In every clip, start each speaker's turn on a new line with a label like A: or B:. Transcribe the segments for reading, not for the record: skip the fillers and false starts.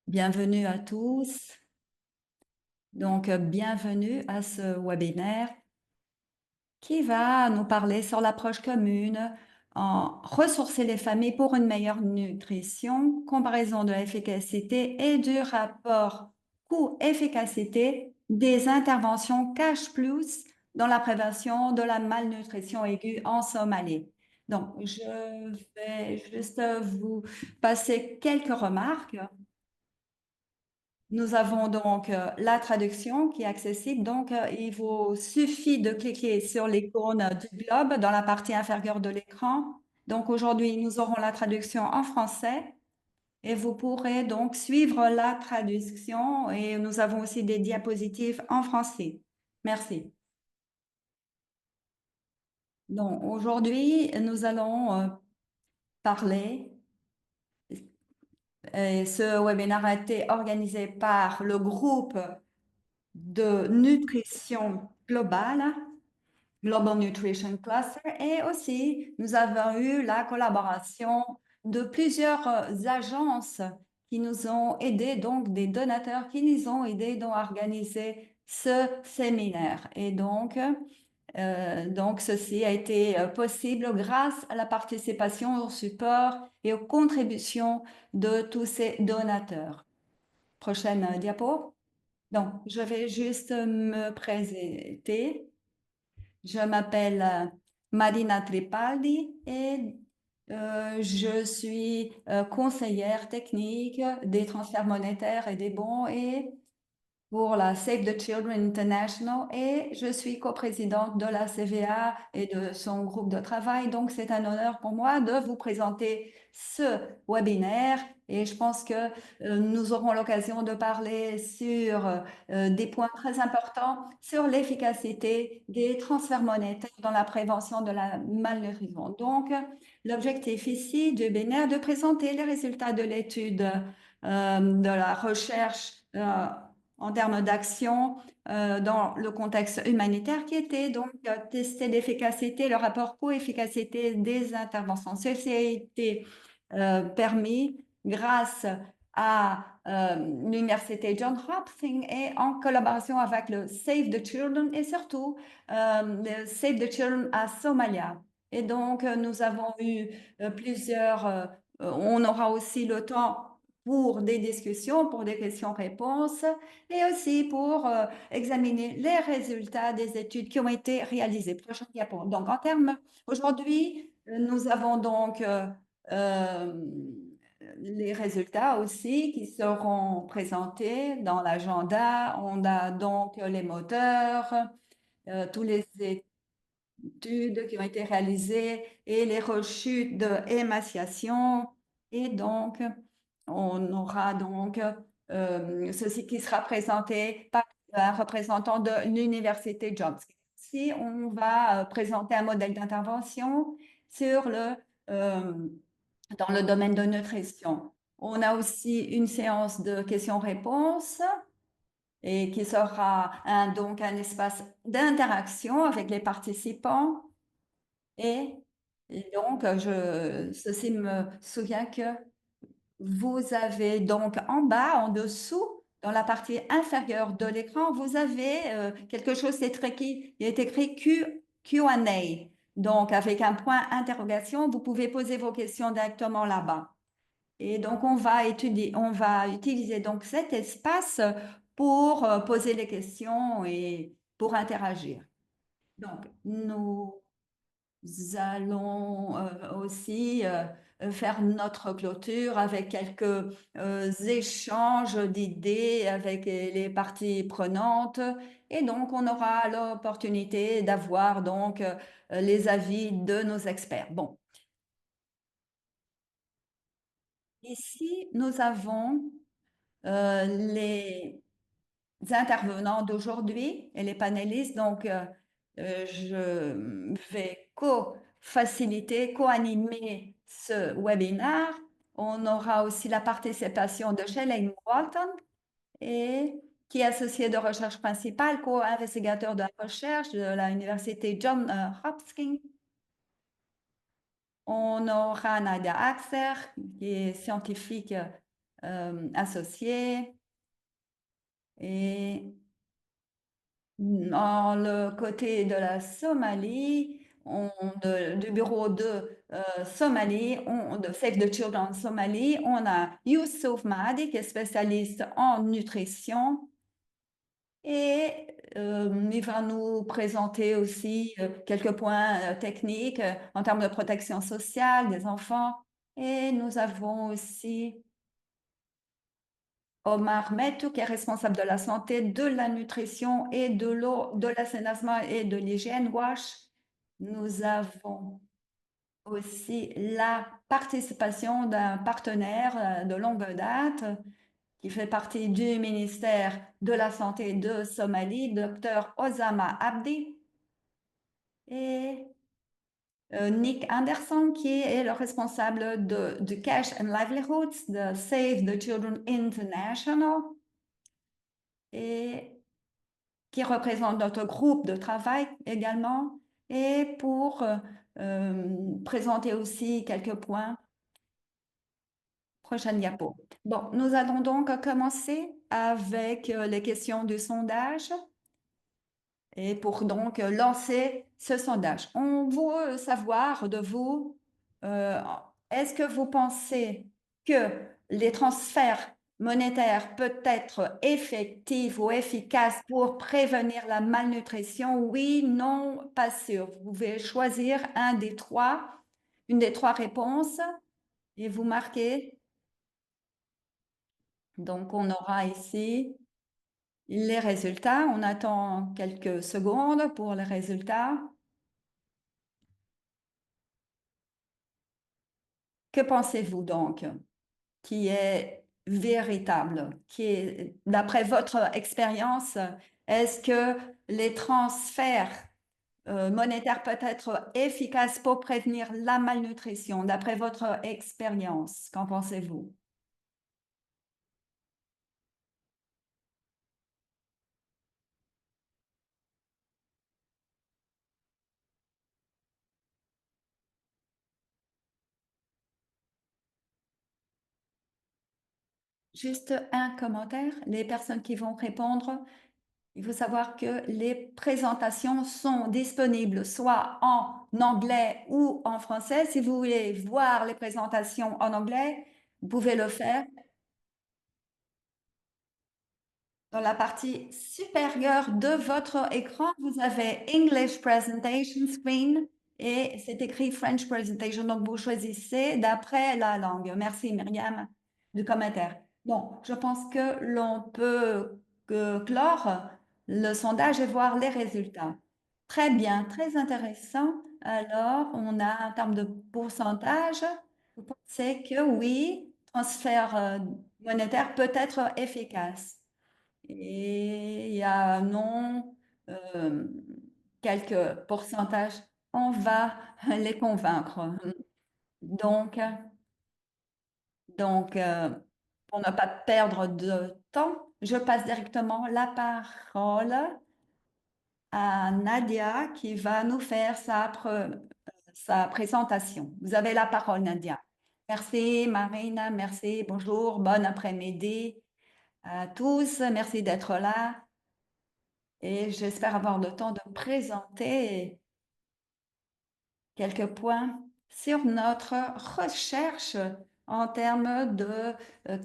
A: Bienvenue à tous. Bienvenue à ce webinaire qui va nous parler sur l'approche commune en ressourcer les familles pour une meilleure nutrition, comparaison de l'efficacité et du rapport coût-efficacité des interventions Cash Plus dans la prévention de la malnutrition aiguë en Somalie. Donc, je vais juste vous passer quelques remarques. Nous avons donc la traduction qui est accessible. Il vous suffit de cliquer sur l'icône du globe dans la partie inférieure de l'écran. Donc, aujourd'hui, nous aurons la traduction en français et vous pourrez donc suivre la traduction et nous avons aussi des diapositives en français. Merci. Donc, aujourd'hui, nous allons parler. Ce webinaire a été organisé par le groupe de nutrition globale, Global Nutrition Cluster, et aussi nous avons eu la collaboration de plusieurs agences qui nous ont aidés, donc des donateurs qui nous ont aidés donc, à organiser ce séminaire. Ceci a été possible grâce à la participation, au support et aux contributions de tous ces donateurs. Prochaine diapo. Donc, je vais juste me présenter. Je m'appelle Marina Tripaldi et je suis conseillère technique des transferts monétaires et des bons et pour la Save the Children International et je suis coprésidente de la CVA et de son groupe de travail. Donc, c'est un honneur pour moi de vous présenter ce webinaire et je pense que nous aurons l'occasion de parler sur des points très importants sur l'efficacité des transferts monétaires dans la prévention de la malnutrition. Donc, l'objectif ici du webinaire est de présenter les résultats de l'étude de la recherche en termes d'action dans le contexte humanitaire qui était donc tester l'efficacité, le rapport coût-efficacité des interventions. Ceci a été permis grâce à l'université Johns Hopkins et en collaboration avec le Save the Children et surtout le Save the Children à Somalia. Et donc, nous avons eu on aura aussi le temps pour des discussions, pour des questions-réponses et aussi pour examiner les résultats des études qui ont été réalisées. Prochaine diapo. Donc, aujourd'hui, nous avons euh, les résultats aussi qui seront présentés dans l'agenda. On a donc les moteurs, tous les études qui ont été réalisées et les rechutes de émaciation. Et donc, on aura donc ceci qui sera présenté par un représentant de l'Université Johns. Ici, on va présenter un modèle d'intervention sur dans le domaine de nutrition. On a aussi une séance de questions-réponses et qui sera donc un espace d'interaction avec les participants. Et, ceci me souvient que vous avez donc en bas, en dessous, dans la partie inférieure de l'écran, vous avez quelque chose qui est écrit Q&A. Donc, avec un point interrogation, vous pouvez poser vos questions directement là-bas. Et donc, on va utiliser donc cet espace pour poser les questions et pour interagir. Donc, nous allons aussi faire notre clôture avec quelques échanges d'idées avec les parties prenantes. Et donc, on aura l'opportunité d'avoir les avis de nos experts. Bon, ici, nous avons les intervenants d'aujourd'hui et les panélistes. Je vais co-faciliter, co-animer ce webinaire. On aura aussi la participation de Shelley Walton, qui est associée de recherche principale, co-investigateur de la recherche de l'Université Johns Hopkins. On aura Nadia Axer, qui est scientifique associés. Et dans le côté de la Somalie, du bureau de Somalie, de Save the Children Somalie, on a Youssouf Mahdi qui est spécialiste en nutrition et il va nous présenter aussi quelques points techniques en termes de protection sociale des enfants. Et nous avons aussi Omar Metou, qui est responsable de la santé, de la nutrition et de l'eau, de l'assainissement et de l'hygiène WASH. Nous avons aussi la participation d'un partenaire de longue date qui fait partie du ministère de la Santé de Somalie, Dr Osama Abdi, et Nick Anderson, qui est le responsable du Cash and Livelihoods de Save the Children International, et qui représente notre groupe de travail également, et pour présenter aussi quelques points. Prochaine diapo. Bon, nous allons donc commencer avec les questions du sondage et pour donc lancer ce sondage. On veut savoir de vous, euh, est-ce que vous pensez que les transferts monétaires peuvent être effectifs ou efficaces pour prévenir la malnutrition? Oui, non, pas sûr. Vous pouvez choisir une des trois réponses et vous marquez. Donc, on aura ici les résultats. On attend quelques secondes pour les résultats. Que pensez-vous donc qui est véritable, qui est, d'après votre expérience, est-ce que les transferts monétaires peuvent être efficaces pour prévenir la malnutrition, d'après votre expérience? Qu'en pensez-vous? Juste un commentaire. Les personnes qui vont répondre, il faut savoir que les présentations sont disponibles soit en anglais ou en français. Si vous voulez voir les présentations en anglais, vous pouvez le faire. Dans la partie supérieure de votre écran, vous avez English Presentation Screen et c'est écrit French Presentation. Donc, vous choisissez d'après la langue. Merci Myriam du commentaire. Bon, je pense que l'on peut clore le sondage et voir les résultats. Très bien, très intéressant. Alors, on a en termes de pourcentage, vous pensez que oui, transfert monétaire peut être efficace. Et il y a non, euh, quelques pourcentages. On va les convaincre. Donc, donc, pour ne pas perdre de temps, je passe directement la parole à Nadia qui va nous faire sa présentation. Vous avez la parole, Nadia. Merci, Marina. Merci. Bonjour. Bon après-midi à tous. Merci d'être là. Et j'espère avoir le temps de présenter quelques points sur notre recherche en termes de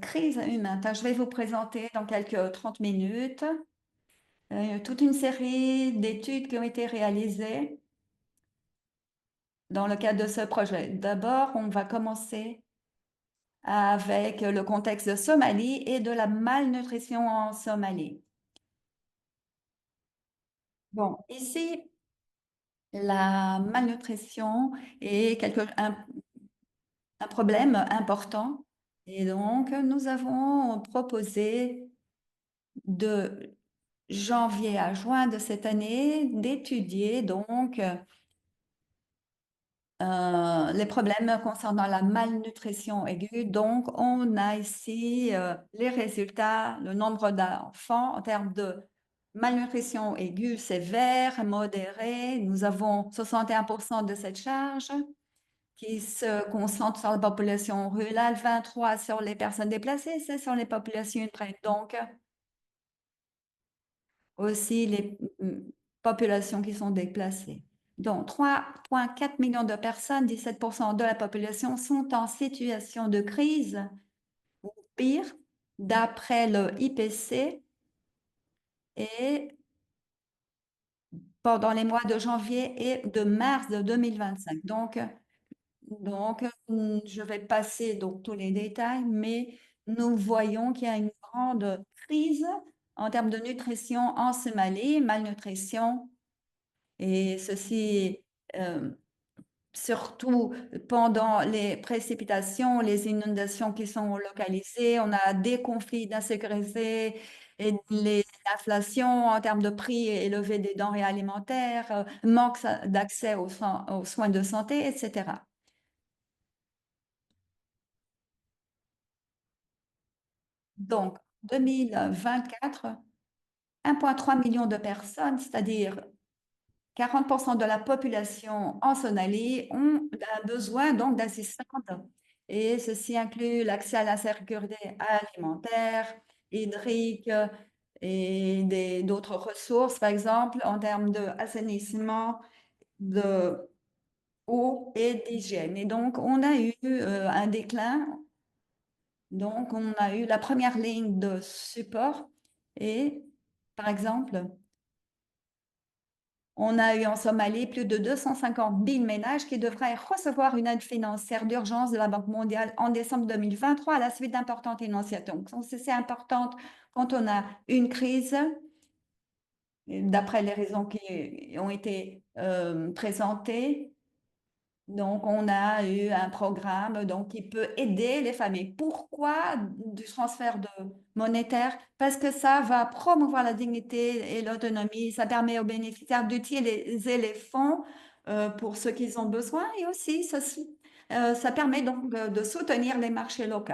A: crise humaine. Je vais vous présenter dans quelques 30 minutes toute une série d'études qui ont été réalisées dans le cadre de ce projet. D'abord, on va commencer avec le contexte de Somalie et de la malnutrition en Somalie. Bon, ici, la malnutrition est un problème important. Et donc, nous avons proposé de janvier à juin de cette année d'étudier donc les problèmes concernant la malnutrition aiguë. Donc, on a ici les résultats, le nombre d'enfants en termes de malnutrition aiguë sévère, modérée. Nous avons 61% de cette charge. qui se concentre sur la population rurale, 23 sur les personnes déplacées, c'est sur les populations ultraimes. Donc, aussi les populations qui sont déplacées. Donc, 3,4 millions de personnes, 17% de la population, sont en situation de crise ou pire, d'après le IPC, et pendant les mois de janvier et de mars de 2025. Donc, je vais passer donc tous les détails, mais nous voyons qu'il y a une grande crise en termes de nutrition en Somalie, malnutrition, et ceci euh, surtout pendant les précipitations, les inondations qui sont localisées. On a des conflits d'insécurité et l'inflation en termes de prix élevés des denrées alimentaires, manque d'accès aux soins de santé, etc. Donc, 2024, 1,3 million de personnes, c'est-à-dire 40% de la population en Somalie, ont un besoin donc d'assistance. Et ceci inclut l'accès à la sécurité alimentaire, hydrique et d'autres ressources, par exemple en termes d'assainissement, de eau et d'hygiène. Et donc, on a eu un déclin. Donc, on a eu la première ligne de support et, par exemple, on a eu en Somalie plus de 250 000 ménages qui devraient recevoir une aide financière d'urgence de la Banque mondiale en décembre 2023 à la suite d'importantes inondations. Donc, c'est important quand on a une crise, d'après les raisons qui ont été présentées. Donc, on a eu un programme donc, qui peut aider les familles. Pourquoi du transfert de monétaire? Parce que ça va promouvoir la dignité et l'autonomie. Ça permet aux bénéficiaires d'utiliser les fonds pour ce qu'ils ont besoin et aussi ça permet donc de soutenir les marchés locaux.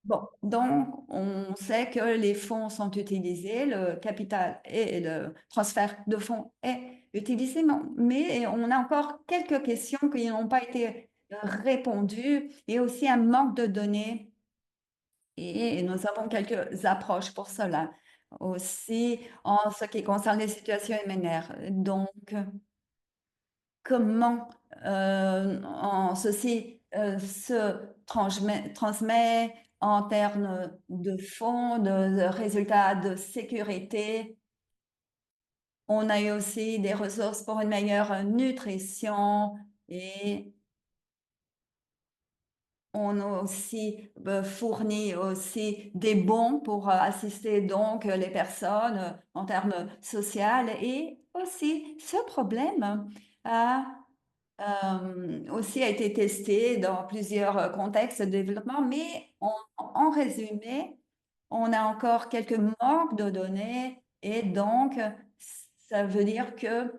A: Bon, donc on sait que les fonds sont utilisés, le capital et le transfert de fonds est utilisé, mais on a encore quelques questions qui n'ont pas été répondues et aussi un manque de données et nous avons quelques approches pour cela. Aussi en ce qui concerne les situations humanitaires. Donc, comment ceci transmet en termes de fonds, de résultats de sécurité. On a eu aussi des ressources pour une meilleure nutrition et on a aussi fourni aussi des bons pour assister donc les personnes en termes sociaux et aussi ce problème a aussi a été testé dans plusieurs contextes de développement, mais en résumé, on a encore quelques manques de données et donc ça veut dire que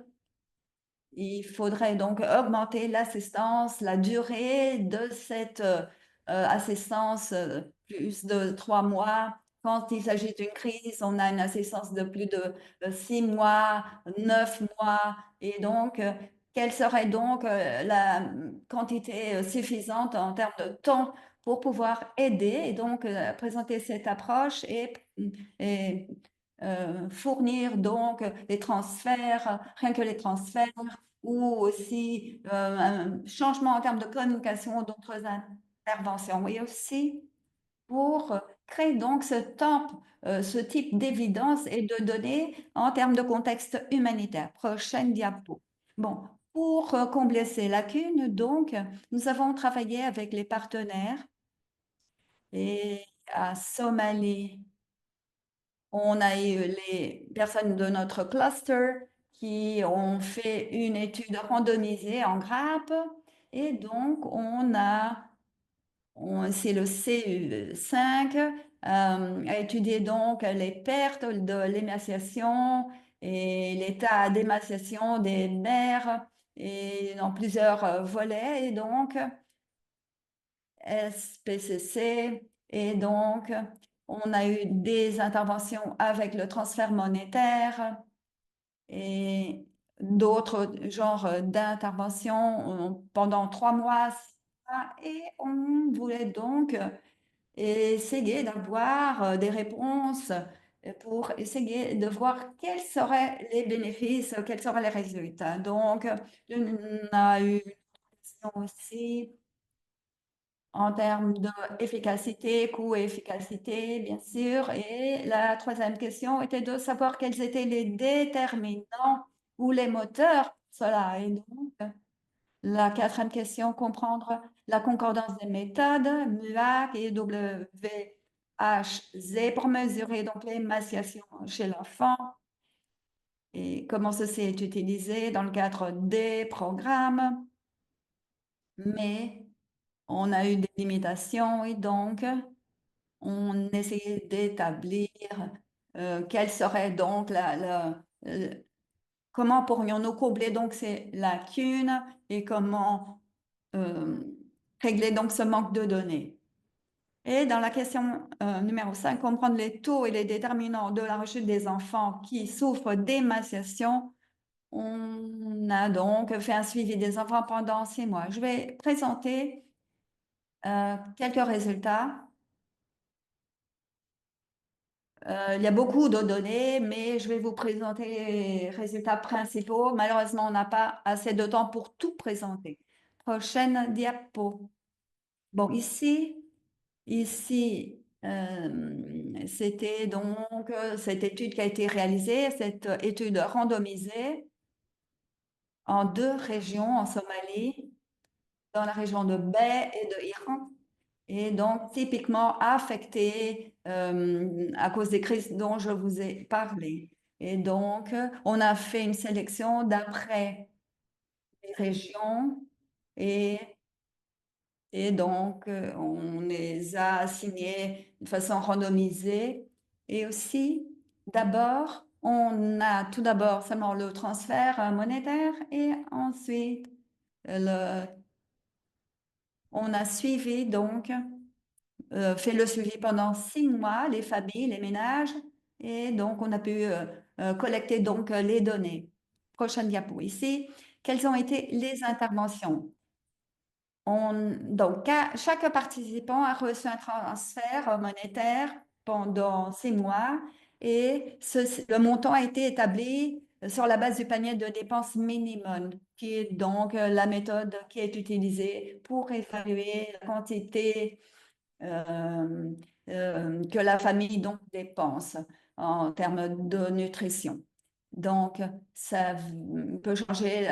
A: il faudrait donc augmenter l'assistance, la durée de cette assistance, plus de 3 mois. Quand il s'agit d'une crise, on a une assistance de plus de 6 mois, 9 mois. Et donc, quelle serait donc la quantité suffisante en termes de temps pour pouvoir aider et donc présenter cette approche et fournir donc les transferts, rien que les transferts ou aussi un changement en termes de communication, d'autres interventions. Et aussi pour créer donc ce type d'évidence et de données en termes de contexte humanitaire. Prochaine diapo. Bon, pour combler ces lacunes, donc, nous avons travaillé avec les partenaires et à Somalie. On a eu les personnes de notre cluster qui ont fait une étude randomisée en grappe et donc c'est le CU5 a étudié donc les pertes de l'émaciation et l'état d'émaciation des mères et dans plusieurs volets et donc SPCC et donc on a eu des interventions avec le transfert monétaire et d'autres genres d'interventions pendant 3 mois. Et on voulait donc essayer d'avoir des réponses pour essayer de voir quels seraient les bénéfices, quels seraient les résultats. Donc, on a eu une question aussi en termes d'efficacité, coût et efficacité, bien sûr. Et la troisième question était de savoir quels étaient les déterminants ou les moteurs. Cela. Et donc, la quatrième question, comprendre la concordance des méthodes, MUAC et WHZ pour mesurer donc l'émaciation chez l'enfant et comment ceci est utilisé dans le cadre des programmes. Mais on a eu des limitations et donc on essayait d'établir quelle serait donc comment pourrions-nous combler donc ces lacunes et comment euh, régler donc ce manque de données. Et dans la question numéro 5, comprendre les taux et les déterminants de la rechute des enfants qui souffrent d'émaciation. On a donc fait un suivi des enfants pendant 6 mois. Je vais présenter quelques résultats. Il y a beaucoup de données, mais je vais vous présenter les résultats principaux. Malheureusement, on n'a pas assez de temps pour tout présenter. Prochaine diapo. Bon, ici, c'était donc cette étude qui a été réalisée, cette étude randomisée en 2 régions en Somalie, dans la région de Bay et de Iran, et donc typiquement affectée à cause des crises dont je vous ai parlé. Et donc, on a fait une sélection d'après les régions et donc, on les a assignés de façon randomisée. Et aussi, d'abord, on a tout d'abord seulement le transfert monétaire et ensuite, le, on a suivi donc, fait le suivi pendant 6 mois, les familles, les ménages, et donc on a pu collecter donc les données. Prochaine diapo ici. Quelles ont été les interventions? Donc, chaque participant a reçu un transfert monétaire pendant 6 mois et le montant a été établi sur la base du panier de dépenses minimum, qui est donc la méthode qui est utilisée pour évaluer la quantité euh, que la famille donc dépense en termes de nutrition. Donc, ça peut changer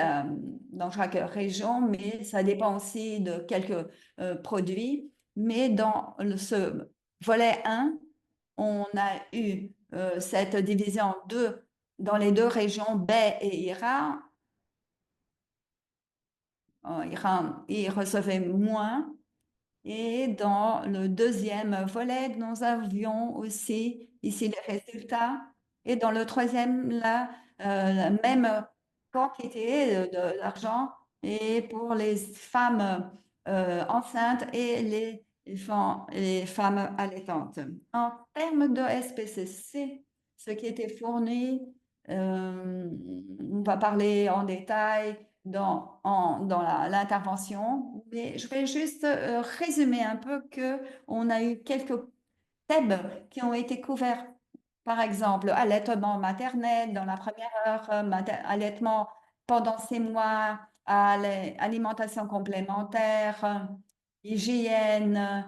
A: dans chaque région, mais ça dépend aussi de quelques produits. Mais dans ce volet 1, on a eu cette division en deux dans les 2 régions, Baie et Iran. Iran, ils recevaient moins. Et dans le deuxième volet, nous avions aussi ici les résultats. Et dans le troisième, la même quantité d'argent et pour les femmes enceintes et les femmes allaitantes. En termes de SPCC, ce qui était fourni, on va parler en détail dans l'intervention, mais je vais juste résumer un peu que on a eu quelques thèmes qui ont été couverts. Par exemple, allaitement maternel dans la première heure, allaitement pendant 6 mois, alimentation complémentaire, hygiène,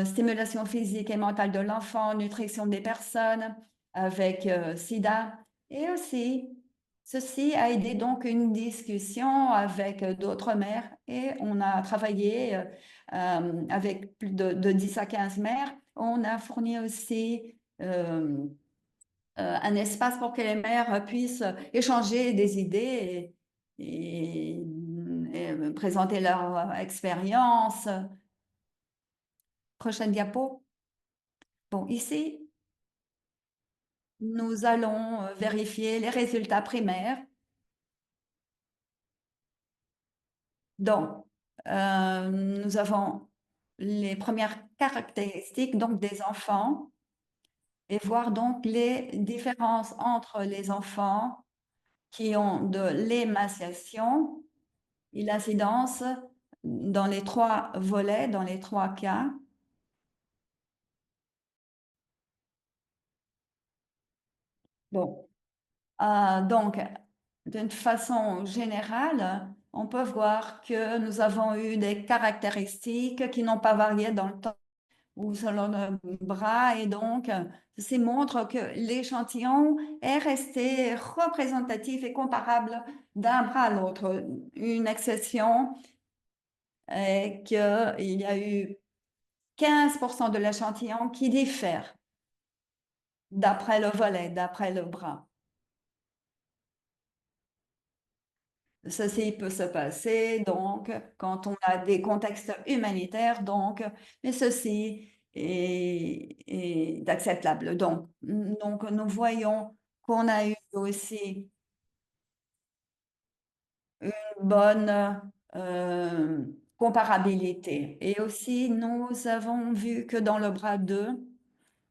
A: stimulation physique et mentale de l'enfant, nutrition des personnes avec SIDA. Et aussi, ceci a aidé donc une discussion avec d'autres mères et on a travaillé avec plus de 10 à 15 mères. On a fourni aussi un espace pour que les mères puissent échanger des idées et présenter leur expérience. Prochaine diapo. Bon, ici, nous allons vérifier les résultats primaires. Donc, nous avons les premières caractéristiques donc des enfants et voir donc les différences entre les enfants qui ont de l'émaciation et l'incidence dans les trois volets, dans les trois cas. Bon, donc, d'une façon générale, on peut voir que nous avons eu des caractéristiques qui n'ont pas varié dans le temps ou selon le bras, et donc, ceci montre que l'échantillon est resté représentatif et comparable d'un bras à l'autre. Une exception est qu'il y a eu 15% de l'échantillon qui diffère d'après le volet, d'après le bras. Ceci peut se passer donc quand on a des contextes humanitaires, donc, mais ceci est acceptable. Donc, nous voyons qu'on a eu aussi une bonne euh, comparabilité. Et aussi, nous avons vu que dans le bras 2,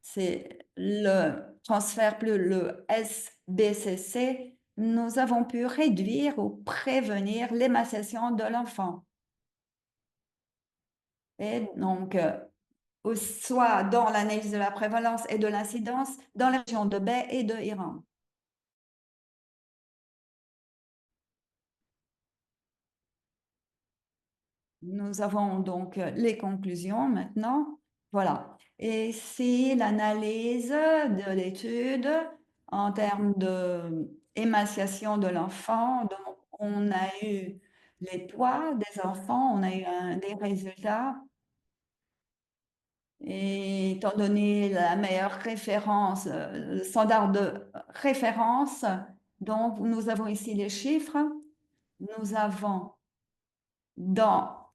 A: c'est le transfert plus le SBCC, nous avons pu réduire ou prévenir l'émaciation de l'enfant. Et donc, soit dans l'analyse de la prévalence et de l'incidence dans la région de Baie et de Iran. Nous avons donc les conclusions maintenant. Voilà. Et c'est l'analyse de l'étude en termes de émaciation de l'enfant. Donc, on a eu les poids des enfants, on a eu des résultats. Et étant donné la meilleure référence, le standard de référence, donc nous avons ici les chiffres. Nous avons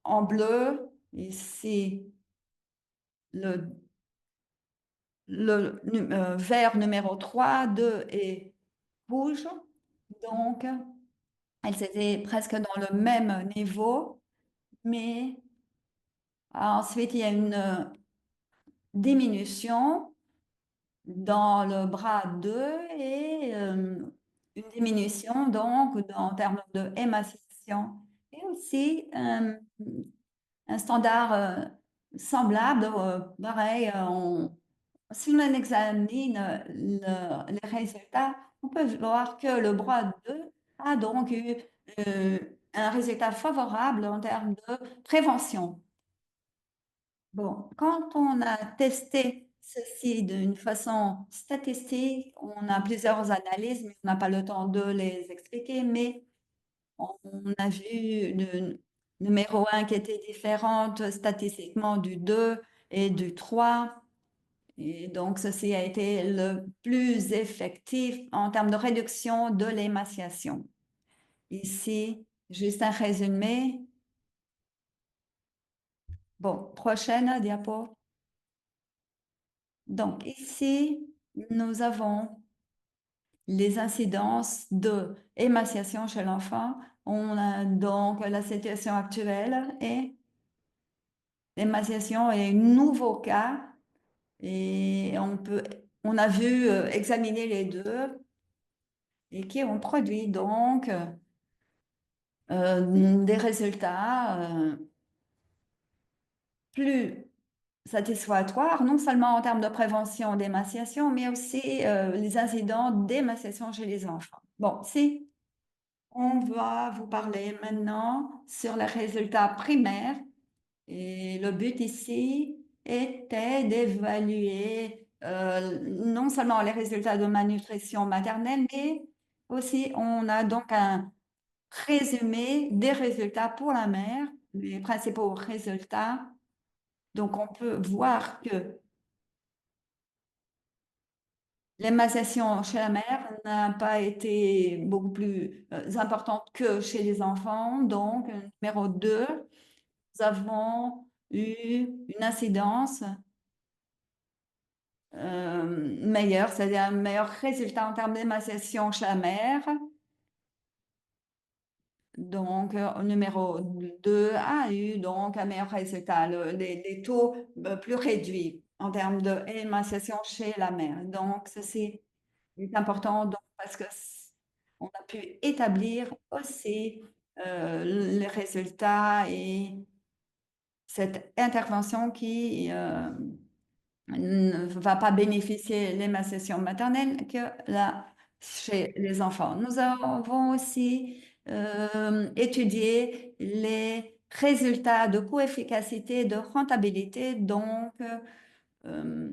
A: en bleu ici le, vert numéro 3, 2 et rouge. Donc, elles étaient presque dans le même niveau, mais ensuite il y a une diminution dans le bras 2 et une diminution donc en termes de émaciation et aussi un standard semblable, pareil, si on examine les résultats, on peut voir que le bras 2 a donc eu euh, un résultat favorable en termes de prévention. Bon, quand on a testé ceci d'une façon statistique, on a plusieurs analyses, mais on n'a pas le temps de les expliquer, mais on a vu le numéro 1 qui était différente statistiquement du 2 et du 3. Et donc, ceci a été le plus effectif en termes de réduction de l'émaciation. Ici, juste un résumé. Bon, prochaine diapo. Donc, ici, nous avons les incidences de émaciation chez l'enfant. On a donc la situation actuelle et l'émaciation est un nouveau cas et on a vu examiner les deux et qui ont produit donc des résultats plus satisfactoires, non seulement en termes de prévention d'émaciation, mais aussi les incidents d'émaciation chez les enfants. Bon, si on va vous parler maintenant sur les résultats primaires, et le but ici était d'évaluer non seulement les résultats de malnutrition maternelle, mais aussi on a donc un résumé des résultats pour la mère, les principaux résultats. Donc, on peut voir que l'émaciation chez la mère n'a pas été beaucoup plus importante que chez les enfants. Donc, numéro 2, nous avons eu une incidence meilleure, c'est-à-dire un meilleur résultat en termes d'émaciation chez la mère. Donc, numéro 2 a eu donc un meilleur résultat, les taux plus réduits en termes d'émaciation chez la mère. Donc, ceci est important donc, parce que on a pu établir aussi les résultats et cette intervention qui ne va pas bénéficier les session maternelle que là chez les enfants. Nous avons aussi étudié les résultats de coût-efficacité, de rentabilité, donc euh,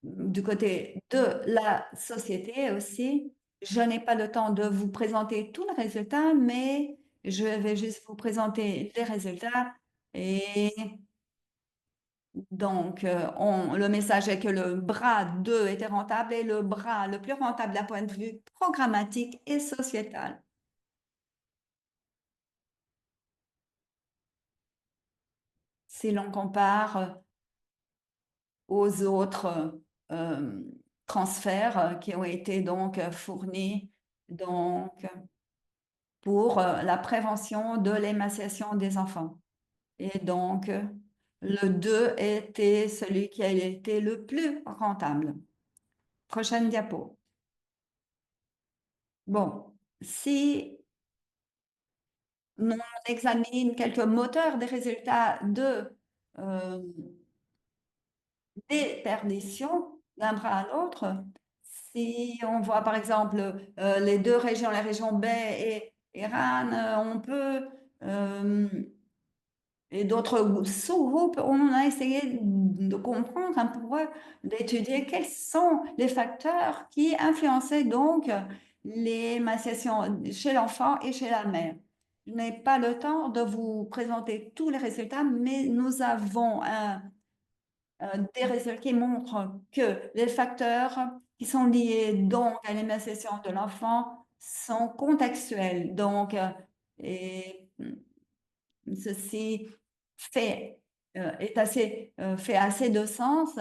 A: du côté de la société aussi. Je n'ai pas le temps de vous présenter tous les résultats, mais je vais juste vous présenter les résultats. Et donc, le message est que le bras 2 était rentable et le bras le plus rentable d'un point de vue programmatique et sociétal. Si l'on compare aux autres euh, transferts qui ont été donc fournis donc, pour la prévention de l'émaciation des enfants. Et donc, le 2 était celui qui a été le plus rentable. Prochaine diapo. Bon, si on examine quelques moteurs des résultats de euh, déperdition d'un bras à l'autre, si on voit par exemple les deux régions, la région baie et Rhan, on peut et d'autres sous-groupes, on a essayé de comprendre un peu, d'étudier quels sont les facteurs qui influençaient donc l'émaciation chez l'enfant et chez la mère. Je n'ai pas le temps de vous présenter tous les résultats, mais nous avons des résultats qui montrent que les facteurs qui sont liés donc à l'émaciation de l'enfant sont contextuels. Donc, et ceci fait assez de sens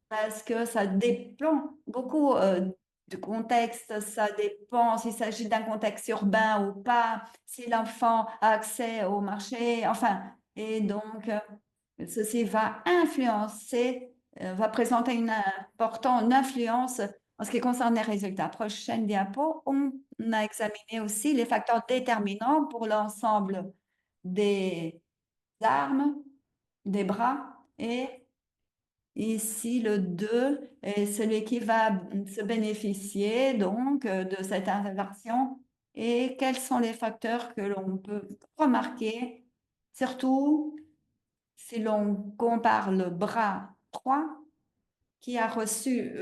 A: parce que ça dépend beaucoup du contexte, ça dépend s'il s'agit d'un contexte urbain ou pas, si l'enfant a accès au marché, enfin, et donc ceci va influencer, va présenter une importante influence en ce qui concerne les résultats. Prochaine diapo, on a examiné aussi les facteurs déterminants pour l'ensemble des armes, des bras. Et ici, le 2 est celui qui va se bénéficier donc de cette interaction. Et quels sont les facteurs que l'on peut remarquer, surtout si l'on compare le bras 3 qui a reçu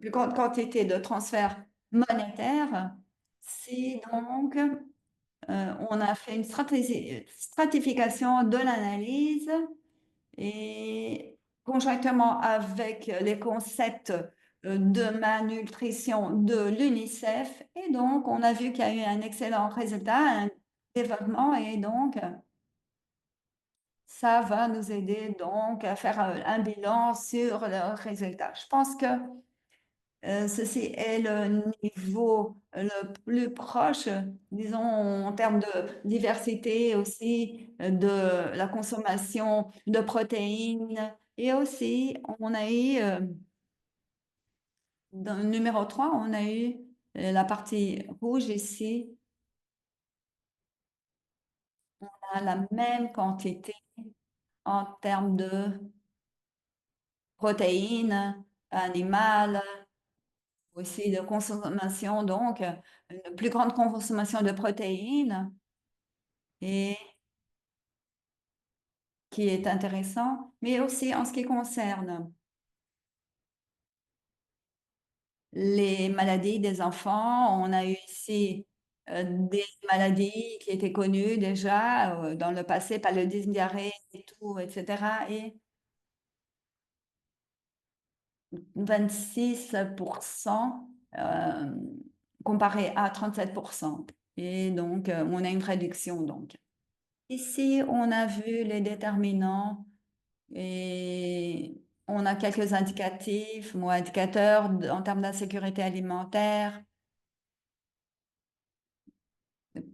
A: plus grande quantité de transferts monétaires, si donc on a fait une stratification de l'analyse et conjointement avec les concepts de malnutrition de l'UNICEF. Et donc, on a vu qu'il y a eu un excellent résultat, un développement, et donc, ça va nous aider donc à faire un bilan sur le résultat. Je pense que ceci est le niveau le plus proche, disons, en termes de diversité aussi, de la consommation de protéines. Et aussi, on a eu, dans le numéro 3, on a eu la partie rouge ici, on a la même quantité en termes de protéines animales, aussi de consommation, donc une plus grande consommation de protéines et qui est intéressant, mais aussi en ce qui concerne les maladies des enfants, on a eu ici des maladies qui étaient connues déjà dans le passé, paludisme, diarrhée et tout, etc. Et 26% comparé à 37%. Et donc, on a une réduction donc. Ici, on a vu les déterminants et on a quelques indicatifs ou indicateurs en termes d'insécurité alimentaire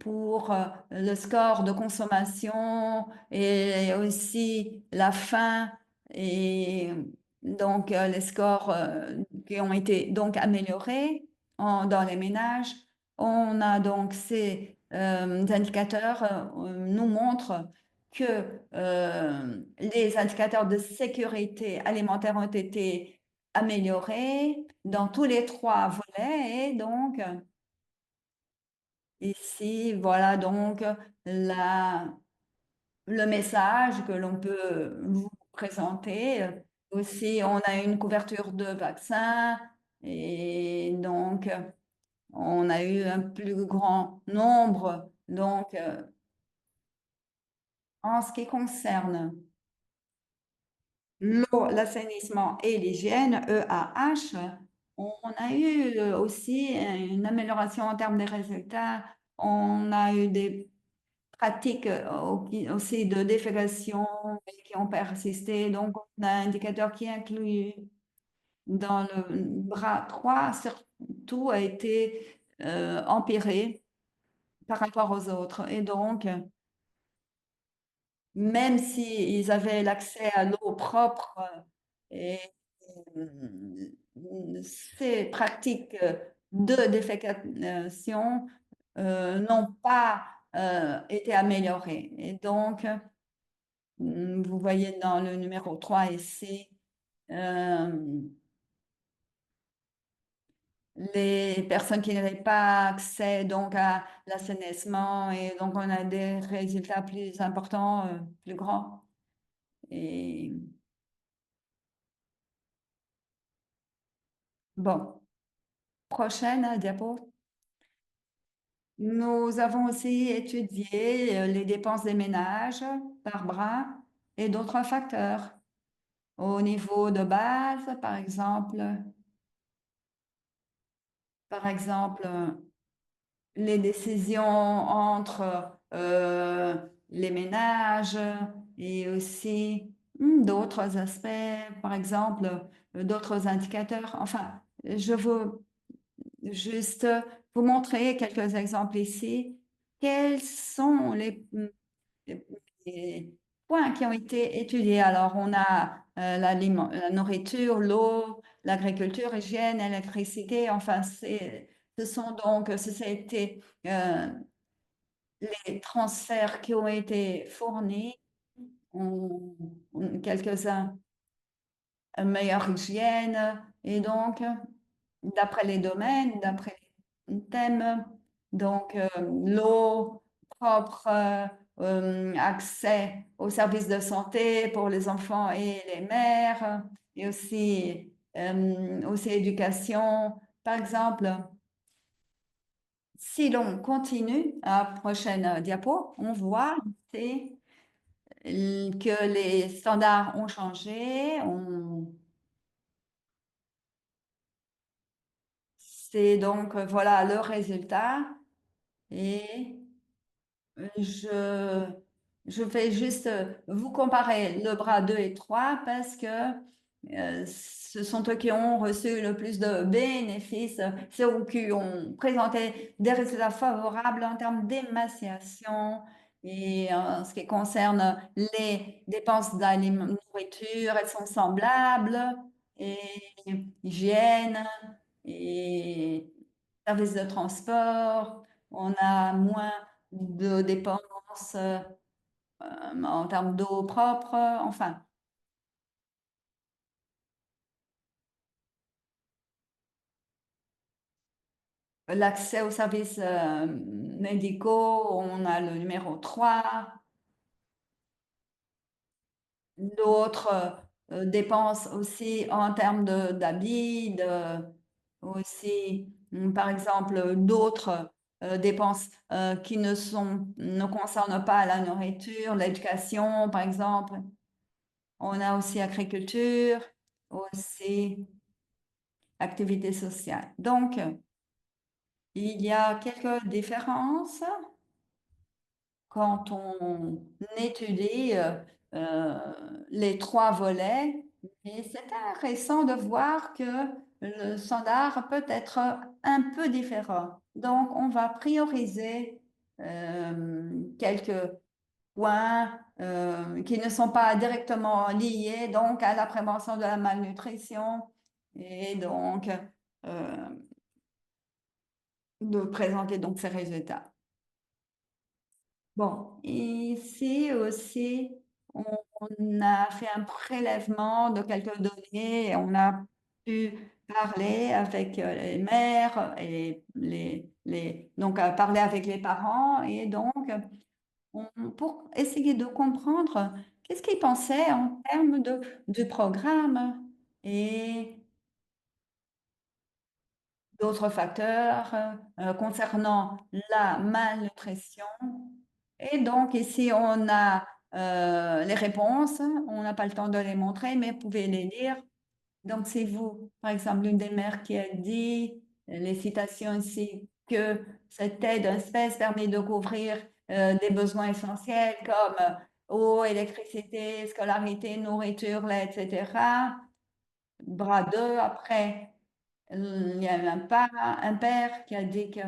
A: pour le score de consommation et aussi la faim et donc les scores qui ont été donc améliorés dans les ménages. On a donc ces indicateurs nous montrent que les indicateurs de sécurité alimentaire ont été améliorés dans tous les trois volets. Et donc, ici, voilà donc le message que l'on peut vous présenter. Aussi, on a une couverture de vaccins et donc on a eu un plus grand nombre. Donc, en ce qui concerne l'eau, l'assainissement et l'hygiène, EAH, on a eu aussi une amélioration en termes des résultats. On a eu des pratiques aussi de défécation qui ont persisté. Donc, on a un indicateur qui inclut dans le bras 3, surtout a été empiré par rapport aux autres. Et donc, même s'ils avaient l'accès à l'eau propre et ces pratiques de défécation n'ont pas été améliorées. Et donc, vous voyez dans le numéro 3 ici, les personnes qui n'avaient pas accès donc à l'assainissement et donc on a des résultats plus importants, plus grands. Et bon, prochaine diapo. Nous avons aussi étudié les dépenses des ménages par bras et d'autres facteurs. Au niveau de base, par exemple, les décisions entre les ménages et aussi d'autres aspects, par exemple, d'autres indicateurs. Enfin, je veux juste vous montrer quelques exemples ici. Quels sont les points qui ont été étudiés? Alors, on a la nourriture, l'eau, l'agriculture, hygiène, électricité. Enfin, ce sont donc, ça a été les transferts qui ont été fournis, quelques-uns, meilleure hygiène, et donc, d'après les domaines, d'après les thèmes, donc l'eau propre, accès aux services de santé pour les enfants et les mères, et aussi éducation. Par exemple, si l'on continue à la prochaine diapo, on voit c'est, que les standards ont changé. C'est donc, voilà le résultat. Et je, je vais juste vous comparer le bras 2 et 3 parce que ce sont eux qui ont reçu le plus de bénéfices, ceux qui ont présenté des résultats favorables en termes d'émaciation et en ce qui concerne les dépenses nourriture, elles sont semblables et hygiène et services de transport, on a moins de dépenses en termes d'eau propre, enfin, l'accès aux services médicaux, on a le numéro 3. D'autres dépenses aussi en termes d'habits, aussi, par exemple, d'autres dépenses qui ne concernent pas la nourriture, l'éducation, par exemple. On a aussi agriculture, aussi activité sociale. Donc, il y a quelques différences quand on étudie euh, les trois volets. Et c'est intéressant de voir que le standard peut être un peu différent. Donc, on va prioriser quelques points qui ne sont pas directement liés donc à la prévention de la malnutrition et donc de présenter donc ces résultats. Bon, ici aussi, on a fait un prélèvement de quelques données et on a pu parler avec les mères et donc parler avec les parents et donc pour essayer de comprendre qu'est-ce qu'ils pensaient en termes du programme et d'autres facteurs concernant la malnutrition. Et donc ici, on a les réponses. On n'a pas le temps de les montrer, mais vous pouvez les lire. Donc, c'est vous, par exemple, l'une des mères qui a dit, les citations ici, que cette aide espèce permet de couvrir des besoins essentiels comme eau, électricité, scolarité, nourriture, lait, etc. Bras 2, après, il y a eu un père qui a dit que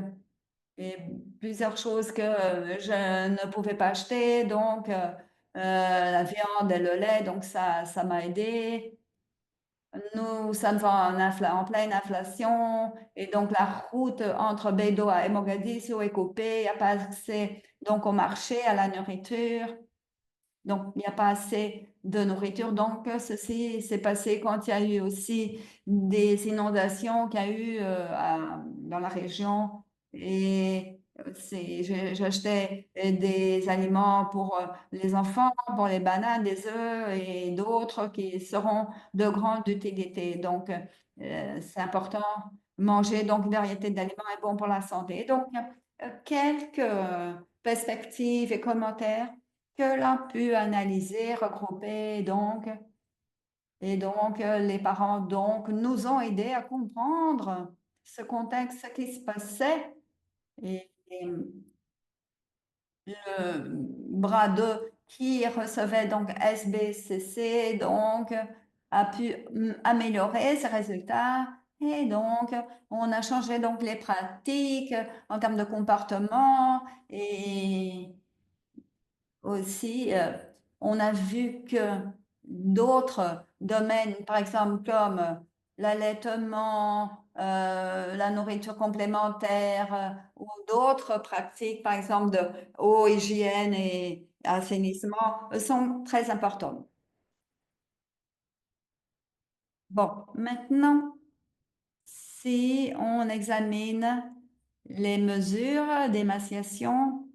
A: et plusieurs choses que je ne pouvais pas acheter, donc la viande et le lait, donc ça m'a aidé. Nous sommes en pleine inflation et donc la route entre Bédoua et Mogadiscio est coupée, il n'y a pas accès donc au marché, à la nourriture. Donc, il n'y a pas assez de nourriture. Donc, ceci s'est passé quand il y a eu aussi des inondations qu'il y a eu dans la région. Et j'achetais des aliments pour les enfants, pour les bananes, des œufs et d'autres qui seront de grande utilité. Donc, c'est important. Manger donc une variété d'aliments est bon pour la santé. Donc, quelques perspectives et commentaires que l'on a pu analyser, regrouper donc, et donc les parents donc nous ont aidés à comprendre ce contexte, ce qui se passait et le bras 2 qui recevait donc SBCC donc a pu améliorer ses résultats et donc on a changé donc les pratiques en termes de comportement et aussi, on a vu que d'autres domaines, par exemple comme l'allaitement, la nourriture complémentaire ou d'autres pratiques, par exemple de eau, hygiène et assainissement, sont très importants. Bon, maintenant, si on examine les mesures d'émaciation,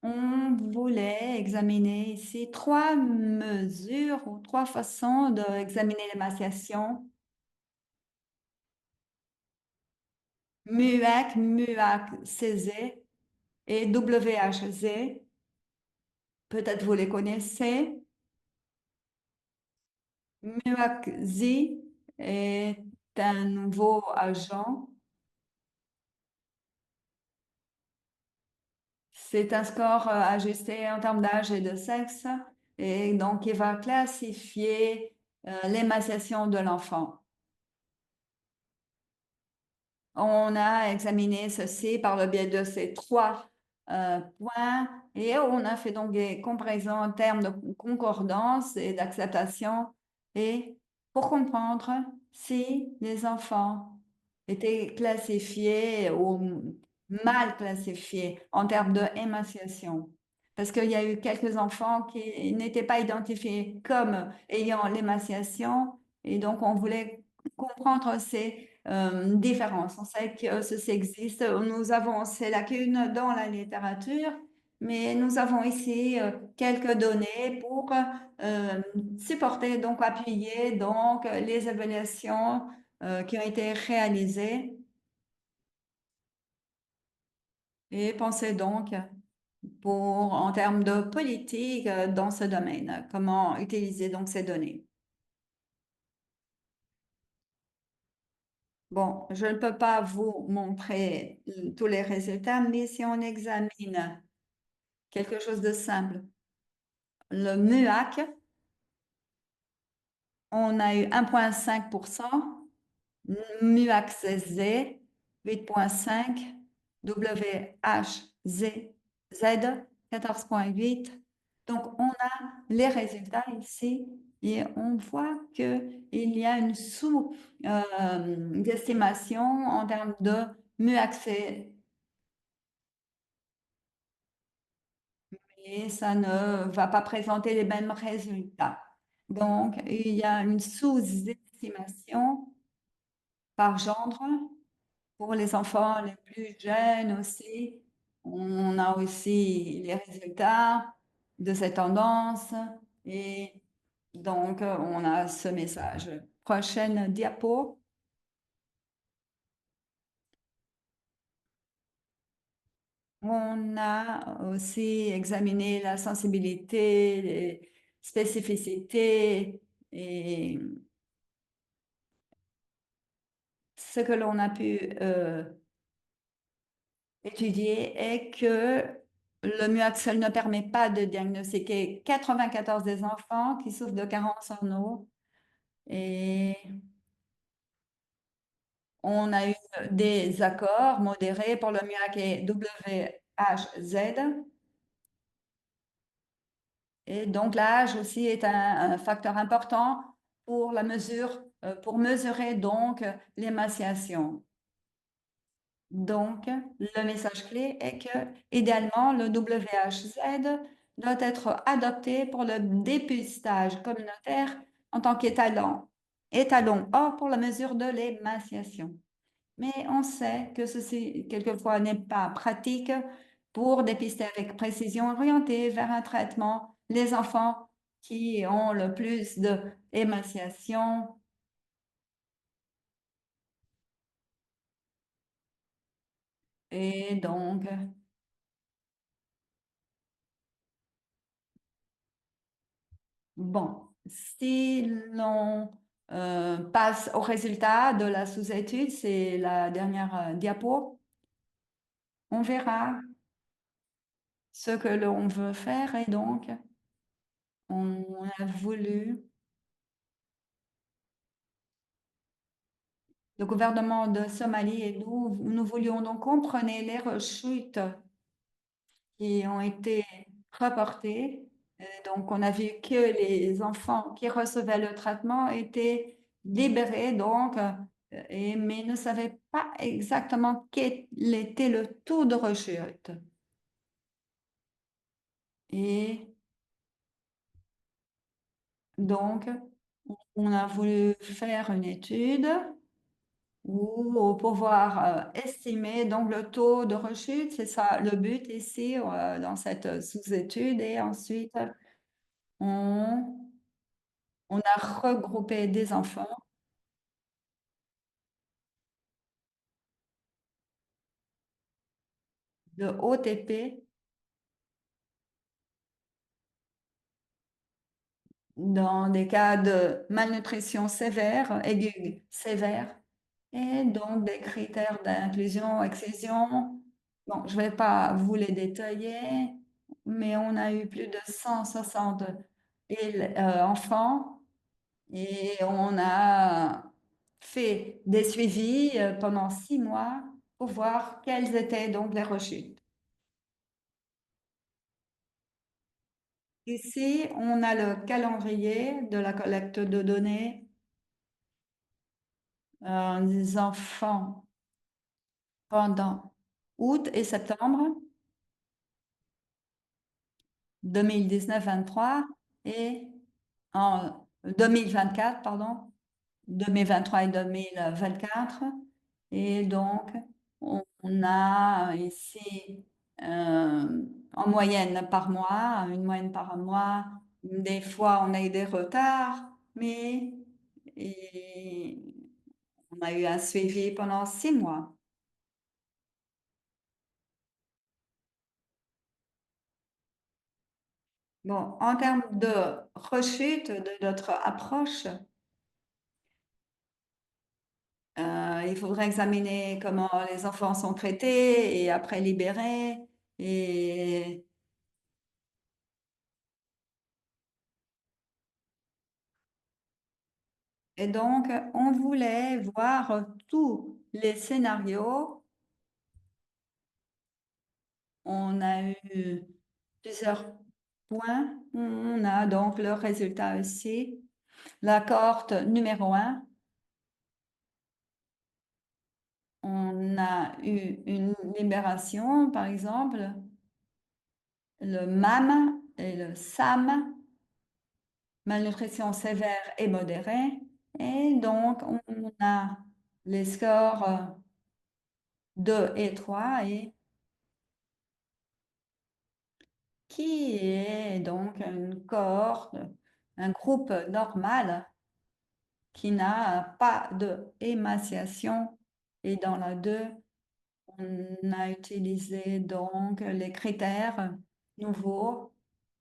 A: on voulait examiner ici trois mesures ou trois façons d'examiner l'émaciation. MUAC, MUAC-CZ et WHZ. Peut-être vous les connaissez. MUAC-Z est un nouveau agent. C'est un score ajusté en termes d'âge et de sexe et donc il va classifier l'émaciation de l'enfant. On a examiné ceci par le biais de ces trois points et on a fait donc des comparaisons en termes de concordance et d'acceptation et pour comprendre si les enfants étaient classifiés ou mal classifiés en termes de émaciation. Parce qu'il y a eu quelques enfants qui n'étaient pas identifiés comme ayant l'émaciation et donc on voulait comprendre ces différences. On sait que ceci existe. Nous avons ces lacunes dans la littérature, mais nous avons ici quelques données pour supporter, donc appuyer donc les évaluations qui ont été réalisées et penser donc pour en termes de politique dans ce domaine, comment utiliser donc ces données. Bon, je ne peux pas vous montrer tous les résultats, mais si on examine quelque chose de simple, le MUAC, on a eu 1,5%, MUAC-Z 8,5, WHZ 14,8. Donc, on a les résultats ici et on voit qu'il y a une sous-estimation en termes de mieux accès et ça ne va pas présenter les mêmes résultats. Donc, il y a une sous-estimation par genre pour les enfants les plus jeunes aussi. On a aussi les résultats de cette tendance et donc on a ce message. Prochaine diapo. On a aussi examiné la sensibilité, les spécificités et ce que l'on a pu étudier est que le Muaxel ne permet pas de diagnostiquer 94 des enfants qui souffrent de carence en eau et on a eu des accords modérés pour le MUAC et WHZ. Et donc, l'âge aussi est un facteur important pour la mesure, pour mesurer donc l'émaciation. Donc, le message clé est que, idéalement, le WHZ doit être adopté pour le dépistage communautaire en tant étalon or pour la mesure de l'émaciation. Mais on sait que ceci, quelquefois, n'est pas pratique pour dépister avec précision, orienté vers un traitement les enfants qui ont le plus d'émaciation. Et donc, bon, si l'on passe au résultat de la sous-étude, c'est la dernière diapo, on verra ce que l'on veut faire et donc on a voulu, le gouvernement de Somalie et nous voulions donc comprendre les rechutes qui ont été reportées. Donc, on a vu que les enfants qui recevaient le traitement étaient libérés, donc, mais ne savaient pas exactement quel était le taux de rechute. Et donc, on a voulu faire une étude ou au pouvoir estimer donc le taux de rechute, c'est ça le but ici dans cette sous-étude. Et ensuite, on, on a regroupé des enfants de OTP dans des cas de malnutrition sévère, aiguë sévère, et donc des critères d'inclusion, exclusion. Bon, je ne vais pas vous les détailler, mais on a eu plus de 160 enfants et on a fait des suivis pendant 6 mois pour voir quelles étaient donc les rechutes. Ici, on a le calendrier de la collecte de données des enfants pendant août et septembre 2019-23 et en 2024, pardon, 2023 et 2024. Et donc, on a ici en moyenne par mois, une moyenne par mois. Des fois, on a eu des retards, mais et on a eu un suivi pendant 6 mois. Bon, en termes de rechute de notre approche, il faudrait examiner comment les enfants sont traités et après libérés. Et, et donc, on voulait voir tous les scénarios. On a eu plusieurs points. On a donc le résultat ici. La cohorte numéro 1 On a eu une libération, par exemple, le MAM et le SAM, malnutrition sévère et modérée. Et donc, on a les scores 2 et 3, et qui est donc une cohorte, un groupe normal qui n'a pas de émaciation. Et dans la 2, on a utilisé donc les critères nouveaux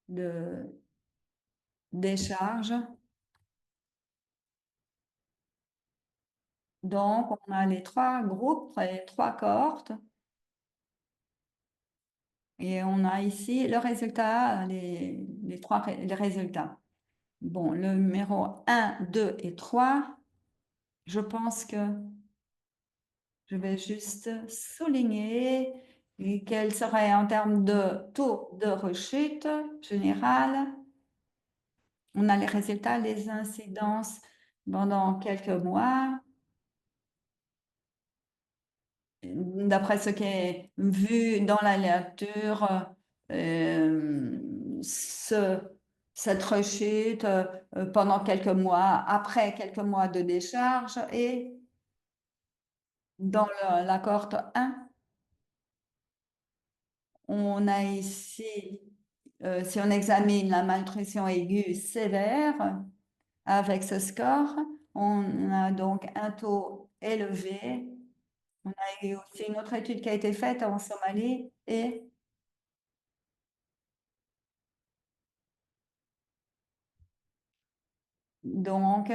A: de décharge. Donc, on a les 3 groupes, les 3 cohortes. Et on a ici le résultat, les résultats. Bon, le numéro 1, 2 et 3, je pense que je vais juste souligner quel serait en termes de taux de rechute générale. On a les résultats, les incidences pendant quelques mois. D'après ce qui est vu dans la littérature, ce- cette rechute pendant quelques mois, après quelques mois de décharge, et dans la cohorte 1, on a ici, si on examine la malnutrition aiguë sévère avec ce score, on a donc un taux élevé. On a eu aussi une autre étude qui a été faite en Somalie, et donc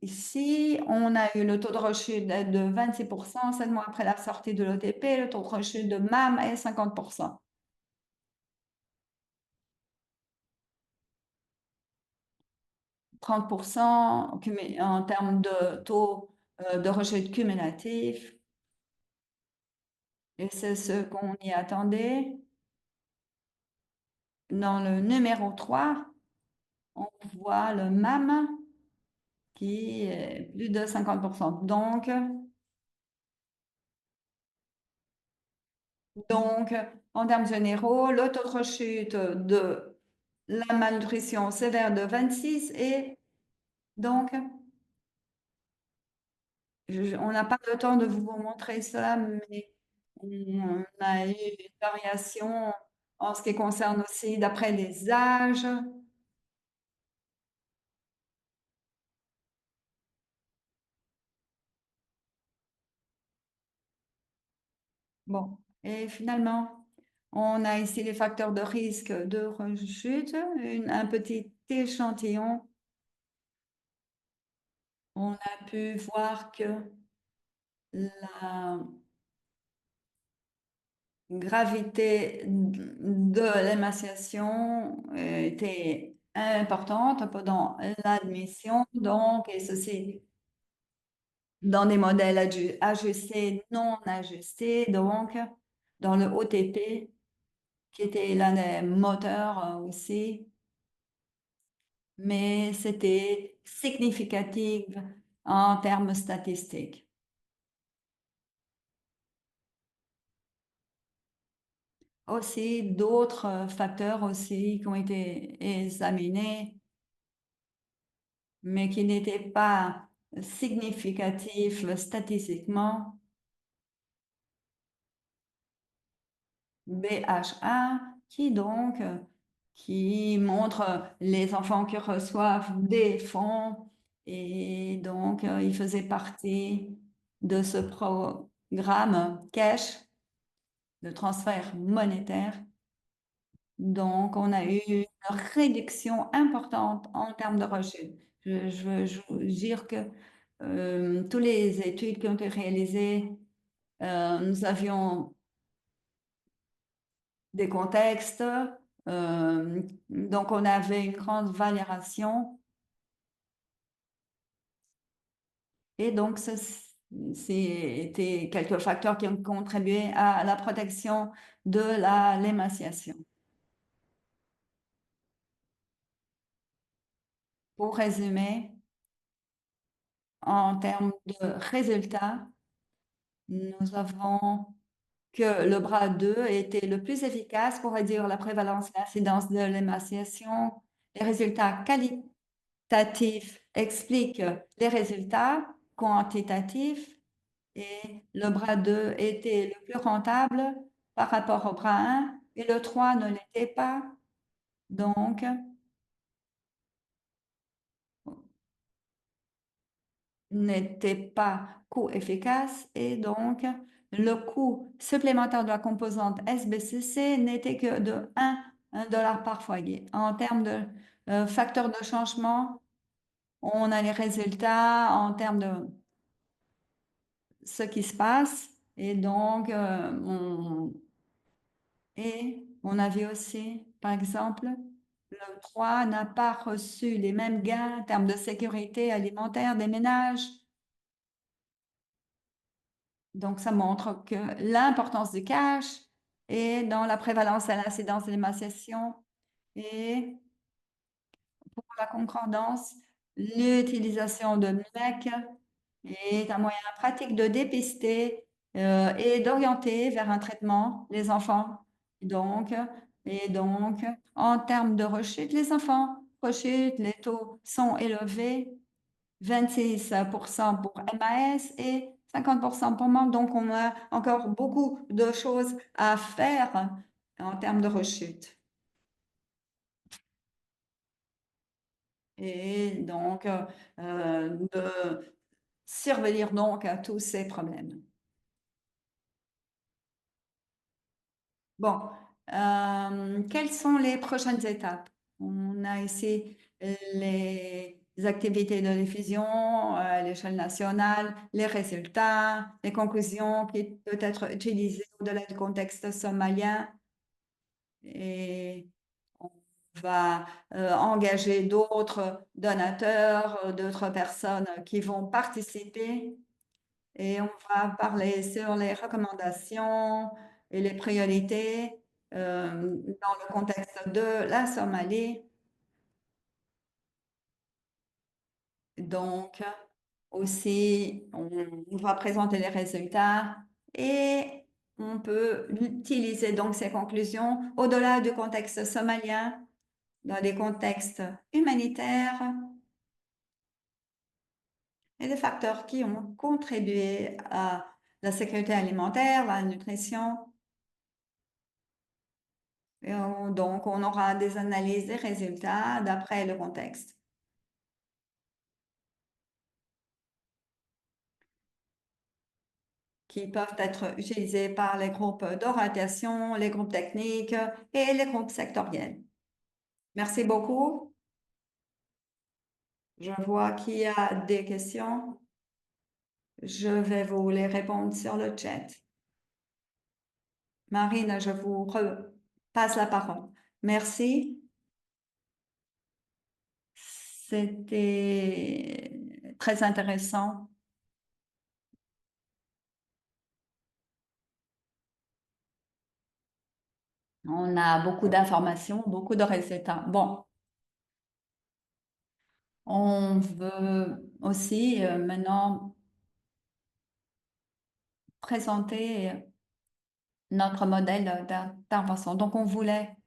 A: ici, on a eu le taux de rechute de 26% 7 mois après la sortie de l'OTP, le taux de rechute de MAM est 50%. 30% en termes de taux de rechute cumulatif. Et c'est ce qu'on y attendait. Dans le numéro 3, on voit le MAM qui est plus de 50%. Donc, en termes généraux, le taux de rechute de la malnutrition sévère de 26, et donc, on n'a pas le temps de vous montrer cela, mais on a eu une variation en ce qui concerne aussi d'après les âges. Bon, et finalement, on a ici les facteurs de risque de rechute, un petit échantillon. On a pu voir que la gravité de l'émaciation était importante pendant l'admission, donc, et ceci dans des modèles ajustés, non ajustés, donc dans le OTP, qui était l'un des moteurs aussi, mais c'était significatif en termes statistiques. Aussi, d'autres facteurs aussi qui ont été examinés, mais qui n'étaient pas significatifs statistiquement. BHA, qui montre les enfants qui reçoivent des fonds, et donc il faisait partie de ce programme cash de transfert monétaire. Donc, on a eu une réduction importante en termes de rechute. Je veux dire que toutes les études qui ont été réalisées, nous avions des contextes, donc on avait une grande variation, et donc c'était quelques facteurs qui ont contribué à la protection de l'émaciation. Pour résumer, en termes de résultats, Nous avons que le bras 2 était le plus efficace pour réduire la prévalence et l'incidence de l'émaciation. Les résultats qualitatifs expliquent les résultats quantitatifs et le bras 2 était le plus rentable par rapport au bras 1 et le 3 ne l'était pas. Donc, n'était pas coût efficace et donc le coût supplémentaire de la composante SBCC n'était que de 1 dollar par foyer. En termes de facteurs de changement, on a les résultats en termes de ce qui se passe et donc on a vu aussi, par exemple, le 3 n'a pas reçu les mêmes gains en termes de sécurité alimentaire des ménages. Donc, ça montre que l'importance du cash est dans la prévalence et l'incidence de l'émaciation. Et pour la concordance, l'utilisation de MEC est un moyen pratique de dépister et d'orienter vers un traitement les enfants. Donc, en termes de rechute, les enfants rechutent, les taux sont élevés 26% pour MAS et 50% pour membre. Donc, on a encore beaucoup de choses à faire en termes de rechute. Et donc, de survenir donc à tous ces problèmes. Bon, quelles sont les prochaines étapes? On a ici les activités de diffusion à l'échelle nationale, les résultats, les conclusions qui peuvent être utilisées au-delà du contexte somalien et on va engager d'autres donateurs, d'autres personnes qui vont participer et on va parler sur les recommandations et les priorités dans le contexte de la Somalie. Donc, aussi, on va présenter les résultats et on peut utiliser donc ces conclusions au-delà du contexte somalien, dans des contextes humanitaires et des facteurs qui ont contribué à la sécurité alimentaire, la nutrition. Et donc, on aura des analyses des résultats d'après le contexte qui peuvent être utilisés par les groupes d'orientation, les groupes techniques et les groupes sectoriels. Merci beaucoup. Je vois qu'il y a des questions. Je vais vous les répondre sur le chat. Marine, je vous passe la parole. Merci. C'était très intéressant. On a beaucoup d'informations, beaucoup de résultats. Bon, on veut aussi maintenant présenter notre modèle d'intervention. Donc, on voulait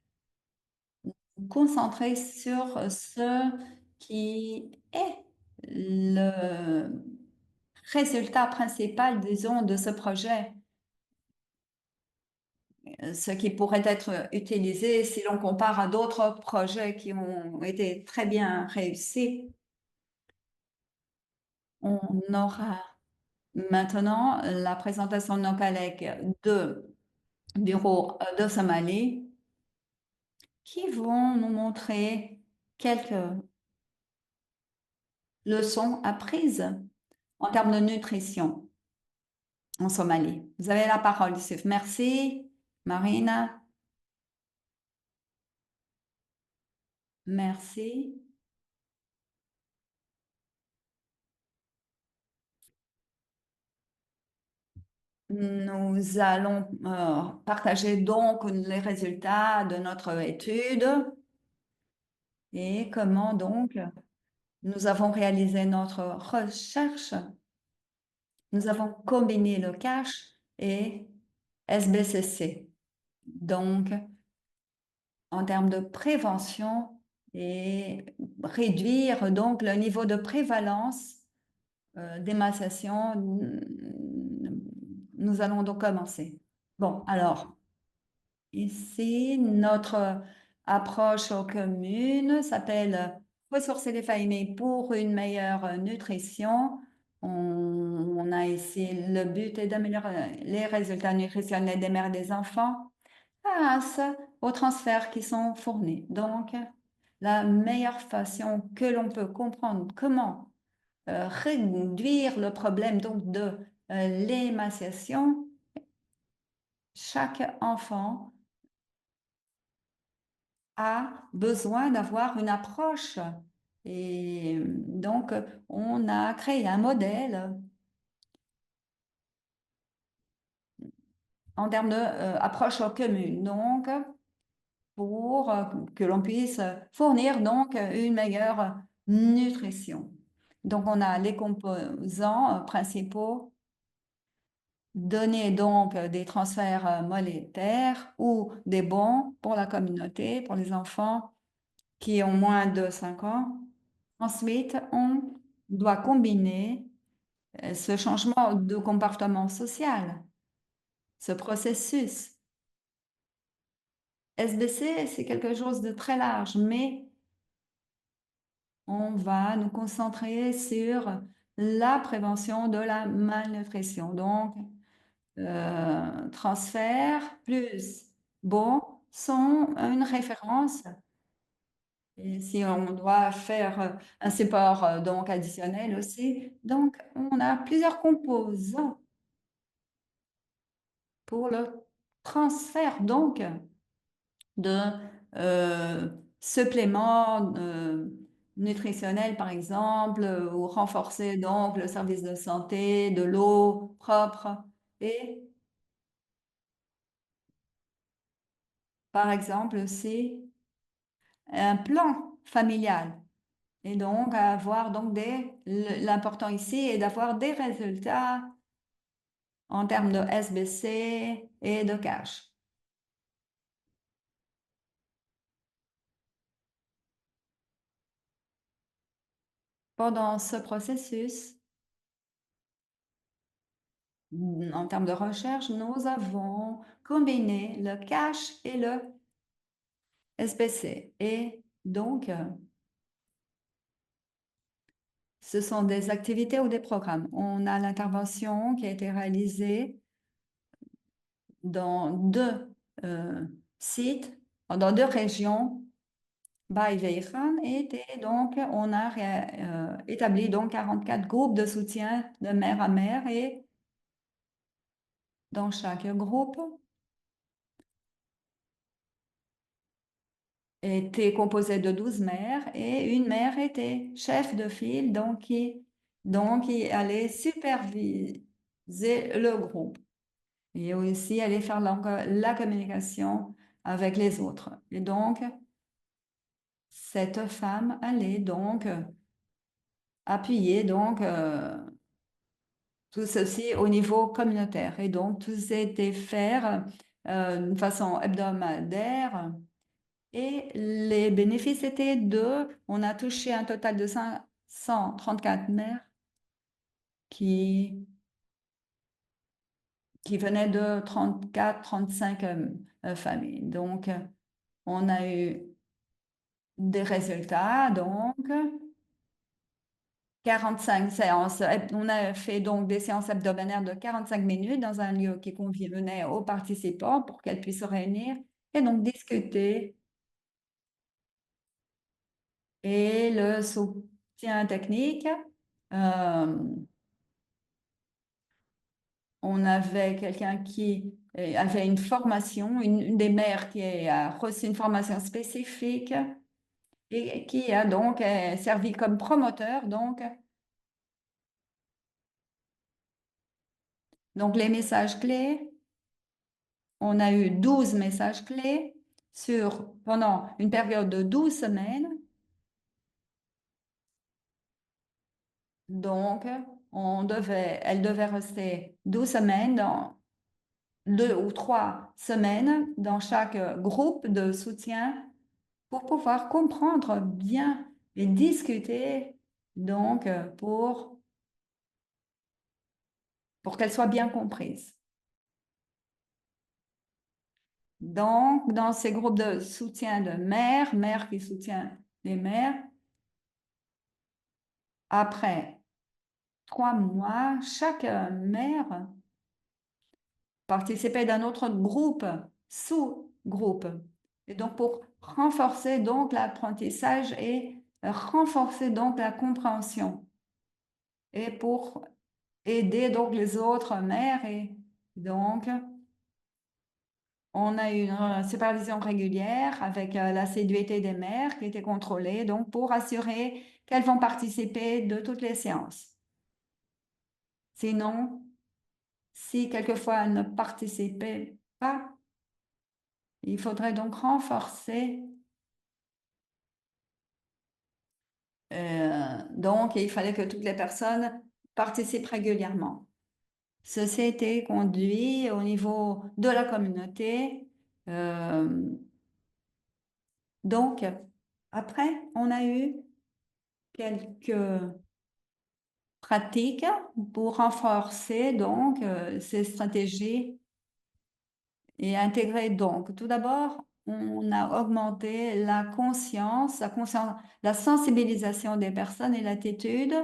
A: nous concentrer sur ce qui est le résultat principal, disons, de ce projet, ce qui pourrait être utilisé si l'on compare à d'autres projets qui ont été très bien réussis. On aura maintenant la présentation de nos collègues de bureau de Somalie qui vont nous montrer quelques leçons apprises en termes de nutrition en Somalie. Vous avez la parole, Youssef. Merci, Marina. Merci. Nous allons partager donc les résultats de notre étude et comment donc nous avons réalisé notre recherche nous avons combiné le cash et SBCC. Donc, en termes de prévention et réduire donc le niveau de prévalence d'émaciation, nous allons donc commencer. Bon, alors, ici, notre approche commune s'appelle ressourcer les familles pour une meilleure nutrition. On a ici le but est d'améliorer les résultats nutritionnels des mères et des enfants grâce aux transferts qui sont fournis. Donc, la meilleure façon que l'on peut comprendre comment réduire le problème donc de l'émaciation, chaque enfant a besoin d'avoir une approche. Et donc, on a créé un modèle en termes d'approche commune. Donc, pour que l'on puisse fournir donc une meilleure nutrition. Donc, on a les composants principaux, donner donc des transferts monétaires ou des bons pour la communauté, pour les enfants qui ont moins de 5 ans. Ensuite, on doit combiner ce changement de comportement social, ce processus. SBC, c'est quelque chose de très large, mais on va nous concentrer sur la prévention de la malnutrition. Donc, transfert plus bon sont une référence. Et si on doit faire un support donc additionnel aussi, donc on a plusieurs composants pour le transfert donc de euh, suppléments nutritionnels, par exemple, ou renforcer donc le service de santé, de l'eau propre et, par exemple, aussi un plan familial. Et donc, avoir donc l'important ici est d'avoir des résultats en termes de SBC et de cash. Pendant ce processus, en termes de recherche, nous avons combiné le cash et le SBC. Et donc, ce sont des activités ou des programmes. On a l'intervention qui a été réalisée dans deux sites, dans deux régions, Bas-Veyran, et donc on a établi donc 44 groupes de soutien de mère à mère et dans chaque groupe était composé de 12 mères et une mère était chef de file donc qui allait superviser le groupe et aussi aller faire la communication avec les autres. Et donc, cette femme allait donc appuyer donc tout ceci au niveau communautaire. Et donc, tout s'était fait d'une façon hebdomadaire. Et les bénéfices étaient on a touché un total de 534 mères qui, qui venaient de 34, 35 familles. Donc, on a eu des résultats, donc 45 séances. On a fait donc des séances hebdomadaires de 45 minutes dans un lieu qui convenait aux participants pour qu'elles puissent se réunir et donc discuter. Et le soutien technique, euh, on avait quelqu'un qui avait une formation, une des mères qui a reçu une formation spécifique et qui a donc servi comme promoteur. Donc les messages clés, on a eu 12 messages clés pendant une période de 12 semaines. Donc, elle devait rester 12 semaines, dans 2 ou 3 semaines dans chaque groupe de soutien pour pouvoir comprendre bien et discuter, donc pour qu'elle soit bien comprise. Donc, dans ces groupes de soutien de mère qui soutient les mères, après 3 mois, chaque mère participait d'un autre groupe, sous-groupe. Et donc, pour renforcer donc l'apprentissage et renforcer donc la compréhension. Et pour aider donc les autres mères. Et donc, on a eu une supervision régulière avec l'assiduité des mères qui était contrôlée, donc pour assurer qu'elles vont participer de toutes les séances. Sinon, si quelquefois elles ne participaient pas, il faudrait donc renforcer. Donc, il fallait que toutes les personnes participent régulièrement. Ceci a été conduit au niveau de la communauté. Donc, après, on a eu quelques pratiques pour renforcer donc ces stratégies et intégrer donc. Tout d'abord, on a augmenté la sensibilisation des personnes et l'attitude.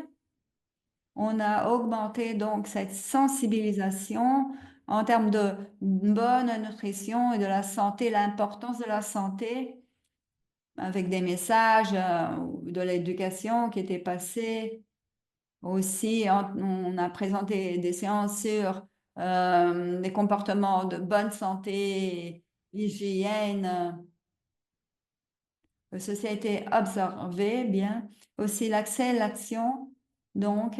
A: On a augmenté donc cette sensibilisation en termes de bonne nutrition et de la santé, l'importance de la santé, avec des messages de l'éducation qui étaient passés. Aussi, on a présenté des séances sur des comportements de bonne santé, hygiène. Ceci a été observé bien. Aussi l'accès, l'action. Donc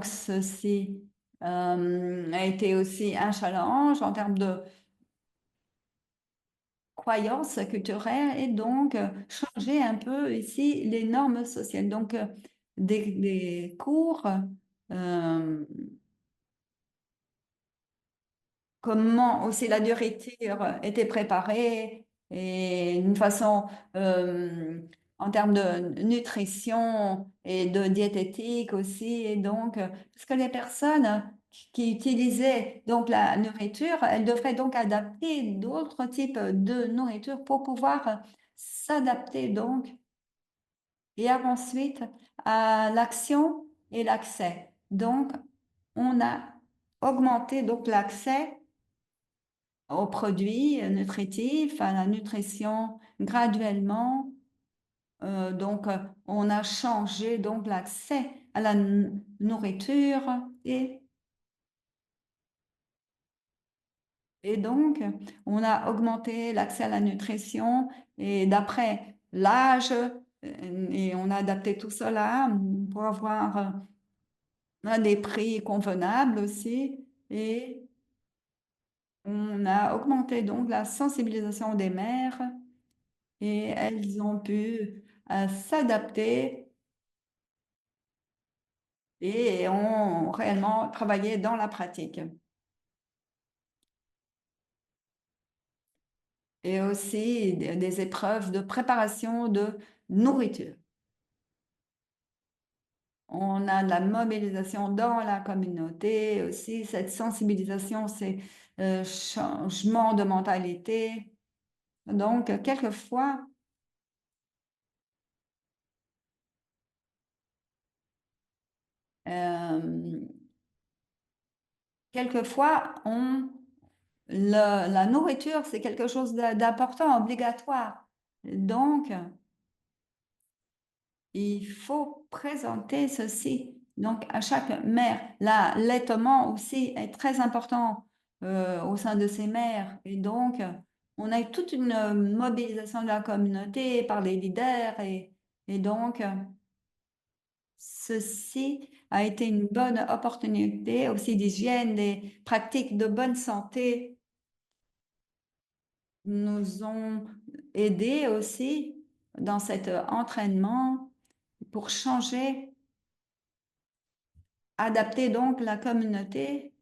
A: ceci a été aussi un challenge en termes de croyances culturelles et donc changer un peu ici les normes sociales. Donc des cours, euh, comment aussi la nourriture était préparée et d'une façon en termes de nutrition et de diététique aussi. Et donc, parce que les personnes qui utilisaient donc la nourriture, elles devraient donc adapter d'autres types de nourriture pour pouvoir s'adapter donc et ensuite à l'action et l'accès. Donc, on a augmenté donc l'accès aux produits nutritifs, à la nutrition graduellement. Donc, on a changé donc l'accès à la nourriture et donc on a augmenté l'accès à la nutrition et d'après l'âge et on a adapté tout cela pour avoir des prix convenables aussi et on a augmenté donc la sensibilisation des mères et elles ont pu s'adapter et ont réellement travaillé dans la pratique. Et aussi des épreuves de préparation de nourriture. On a de la mobilisation dans la communauté aussi, cette sensibilisation, c'est changement de mentalité. Donc, euh, quelquefois la nourriture, c'est quelque chose d'important, obligatoire. Donc, il faut présenter ceci. Donc, à chaque mère, l'allaitement aussi est très important au sein de ces mères. Et donc, on a eu toute une mobilisation de la communauté par les leaders. Et donc, ceci a été une bonne opportunité aussi d'hygiène, des pratiques de bonne santé nous ont aidés aussi dans cet entraînement pour changer. adapter donc la communauté,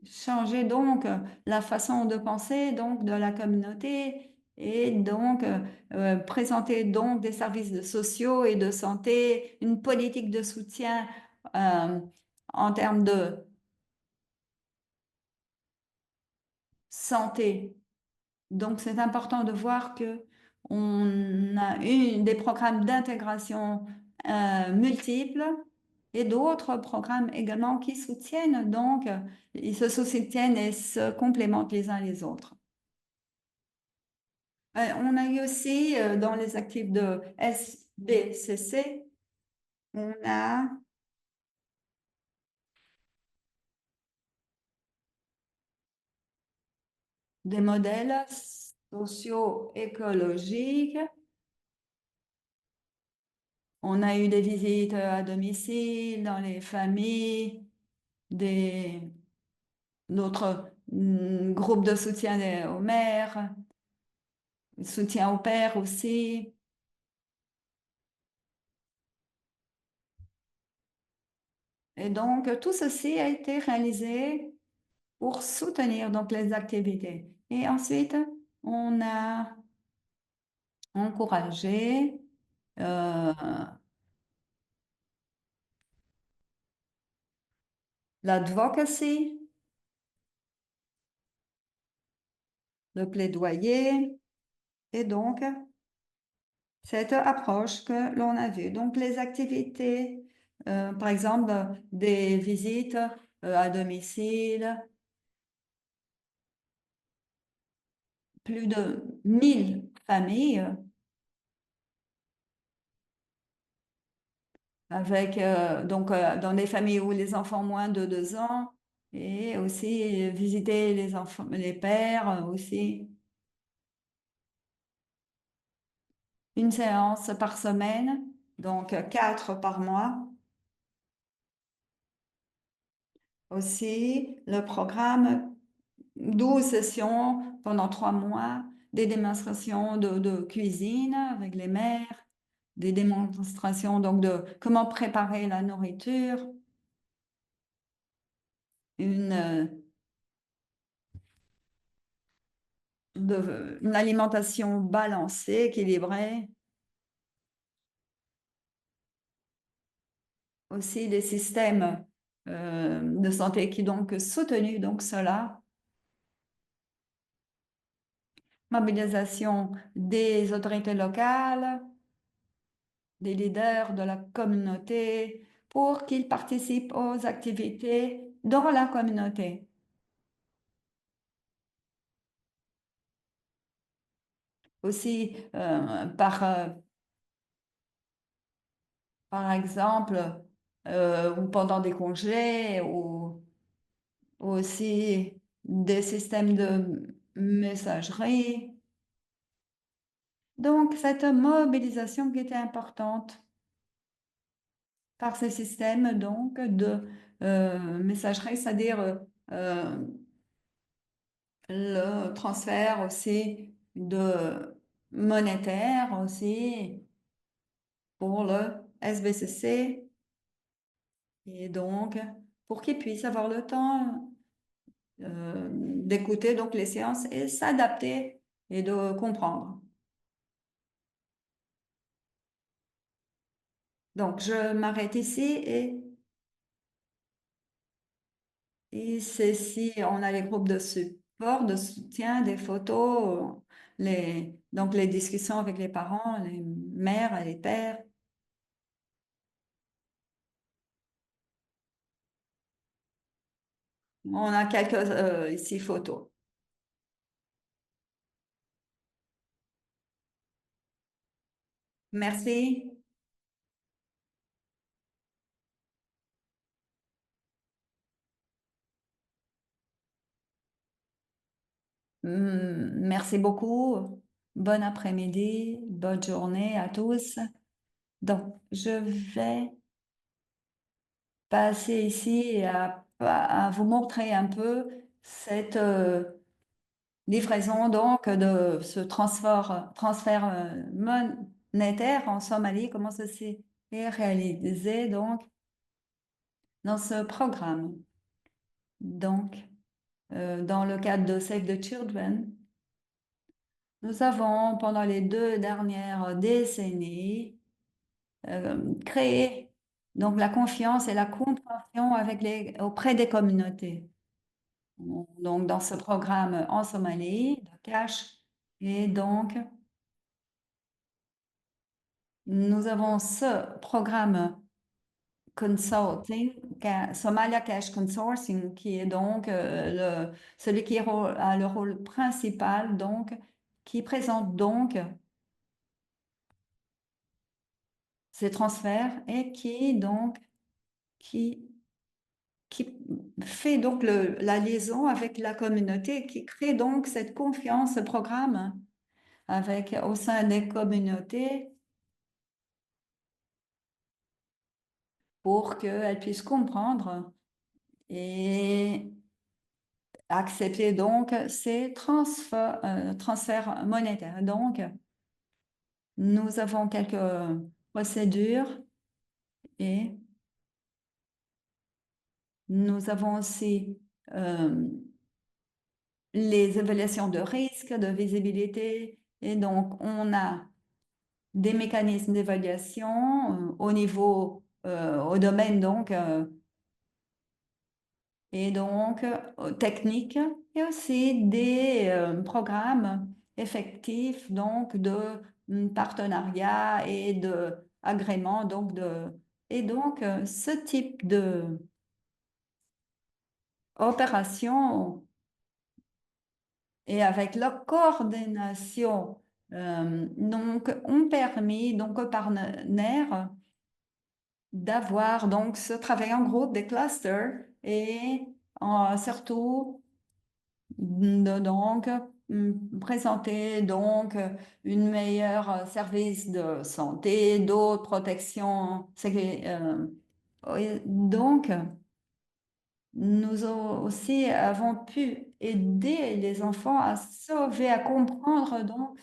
A: changer donc la façon de penser donc de la communauté et donc présenter donc des services sociaux et de santé, une politique de soutien euh, en termes de santé. Donc c'est important de voir que on a eu des programmes d'intégration multiples et d'autres programmes également qui soutiennent donc ils se soutiennent et se complémentent les uns les autres. On a eu aussi dans les actifs de SBCC, on a des modèles socio-écologiques. On a eu des visites à domicile, dans les familles, des, d'autres groupes de soutien aux mères, soutien aux pères aussi. Et donc, tout ceci a été réalisé pour soutenir donc les activités. Et ensuite, on a encouragé euh, l'advocacy, le plaidoyer, et donc cette approche que l'on a vue. Donc les activités, par exemple, des visites à domicile, plus de 1000 familles avec donc dans des familles où les enfants moins de 2 ans et aussi visiter les enfants, les pères aussi. Une séance par semaine, donc 4 par mois. Aussi, le programme, 12 sessions pendant 3 mois, des démonstrations de cuisine avec les mères, des démonstrations donc de comment préparer la nourriture, une, une alimentation balancée, équilibrée, aussi des systèmes de santé qui donc soutenu donc cela. Mobilisation des autorités locales, des leaders de la communauté pour qu'ils participent aux activités dans la communauté. Aussi, par exemple, ou pendant des congés, ou aussi des systèmes de messagerie. Donc, cette mobilisation qui était importante par ces systèmes donc de messagerie, c'est-à-dire le transfert aussi de monétaire aussi pour le SBCC et donc pour qu'ils puissent avoir le temps d'écouter donc les séances et s'adapter et de comprendre. Donc je m'arrête ici et c'est si on a les groupes de support, de soutien, des photos, donc les discussions avec les parents, les mères et les pères. On a quelques ici photos. Merci. Merci beaucoup. Bon après-midi, bonne journée à tous. Donc, je vais passer ici à vous montrer un peu cette livraison donc de ce transfert monétaire en Somalie, comment ça s'est réalisé. Donc, dans ce programme. Donc, dans le cadre de Save the Children, nous avons, pendant les 2 dernières décennies, créé donc la confiance et la compréhension auprès des communautés. Donc, dans ce programme en Somalie, de Cash, et donc, nous avons ce programme consulting, Somalia Cash Consortium, qui est donc celui qui a le rôle principal, donc, qui présente donc ces transferts et qui, qui fait donc la liaison avec la communauté, qui crée donc cette confiance, ce programme avec au sein des communautés pour qu'elles puissent comprendre et accepter donc ces transferts monétaires. Donc, nous avons quelques procédures et nous avons aussi euh, les évaluations de risque, de visibilité. Et donc, on a des mécanismes d'évaluation au domaine donc, et donc technique, et aussi des programmes effectifs donc de partenariat et de agrément et donc ce type de opération et avec leur coordination donc ont permis donc aux partenaires d'avoir donc ce travail en groupe des clusters et surtout donc présenter donc une meilleure service de santé, d'autres protections. Oui, donc nous aussi avons pu aider les enfants à sauver, à comprendre donc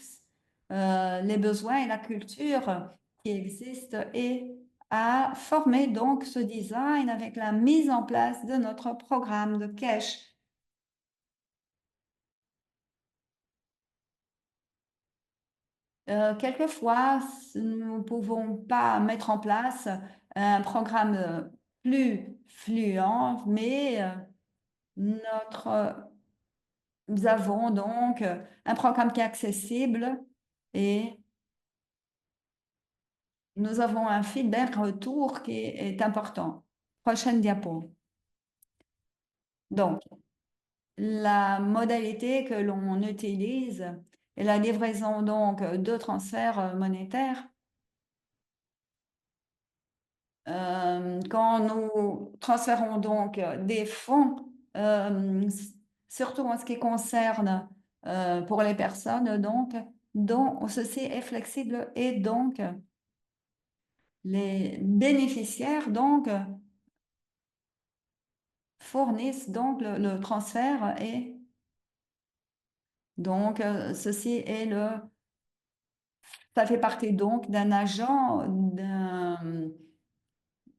A: les besoins et la culture qui existent et à former donc ce design avec la mise en place de notre programme de cash. Quelquefois, nous ne pouvons pas mettre en place un programme plus fluent, mais nous avons donc un programme qui est accessible et nous avons un feedback retour qui est important. Prochaine diapo. Donc, la modalité que l'on utilise est la livraison donc de transferts monétaires. Quand nous transférons donc des fonds, surtout en ce qui concerne pour les personnes, donc, dont ceci est flexible et donc les bénéficiaires donc fournissent donc le transfert et donc ceci est ça fait partie donc d'un agent,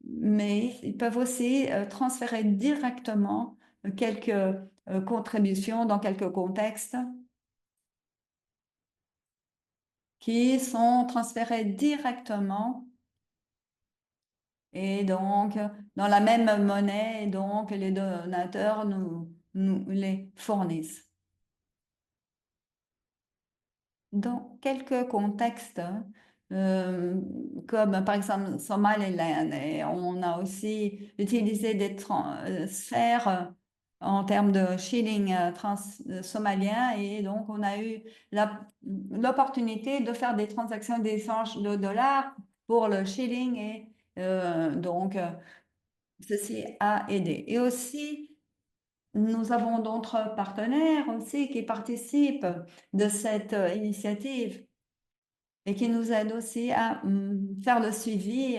A: mais ils peuvent aussi transférer directement quelques contributions dans quelques contextes qui sont transférés directement et donc dans la même monnaie, et donc les donateurs nous les fournissent. Dans quelques contextes, euh, comme par exemple Somaliland, et on a aussi utilisé des transferts en termes de shilling somalien, et donc on a eu l'opportunité de faire des transactions d'échange de dollars pour le shilling, et donc ceci a aidé. Et aussi, nous avons d'autres partenaires aussi qui participent de cette initiative et qui nous aident aussi à faire le suivi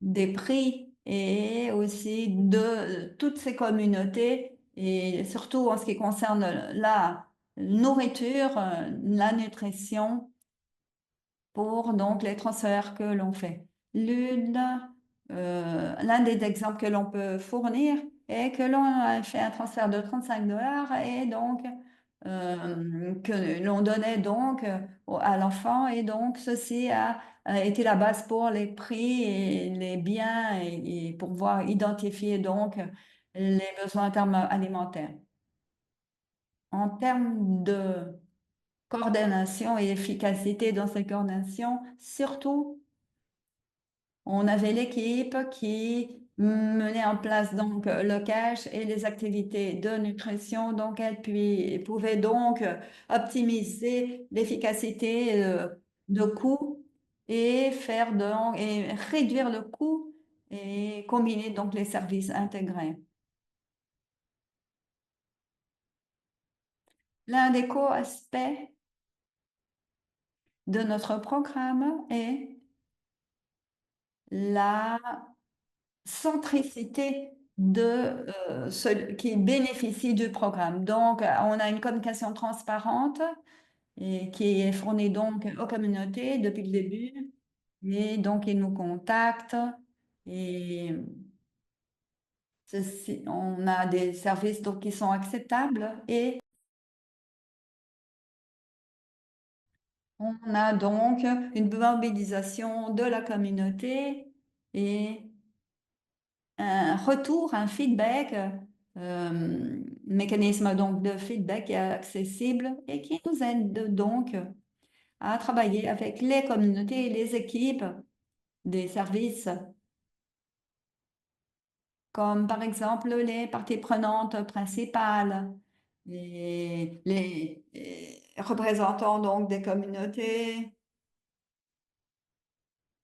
A: des prix et aussi de toutes ces communautés et surtout en ce qui concerne la nourriture, la nutrition pour donc les transferts que l'on fait. L'une l'un des exemples que l'on peut fournir est que l'on a fait un transfert de 35 dollars et donc que l'on donnait donc à l'enfant et donc ceci a été la base pour les prix et les biens et pour pouvoir identifier donc les besoins en termes alimentaires. En termes de coordination et efficacité dans cette coordination, surtout on avait l'équipe qui menait en place donc le cash et les activités de nutrition. Donc, pouvait donc optimiser l'efficacité de coûts et faire donc et réduire le coût et combiner donc les services intégrés. L'un des co-aspects de notre programme est la centricité de ceux qui bénéficient du programme. Donc, on a une communication transparente et qui est fournie donc aux communautés depuis le début. Et donc, ils nous contactent et on a des services donc, qui sont acceptables et on a donc une mobilisation de la communauté et un retour, un feedback, mécanisme donc de feedback qui est accessible et qui nous aide donc à travailler avec les communautés et les équipes des services, comme par exemple les parties prenantes principales, les représentants donc des communautés.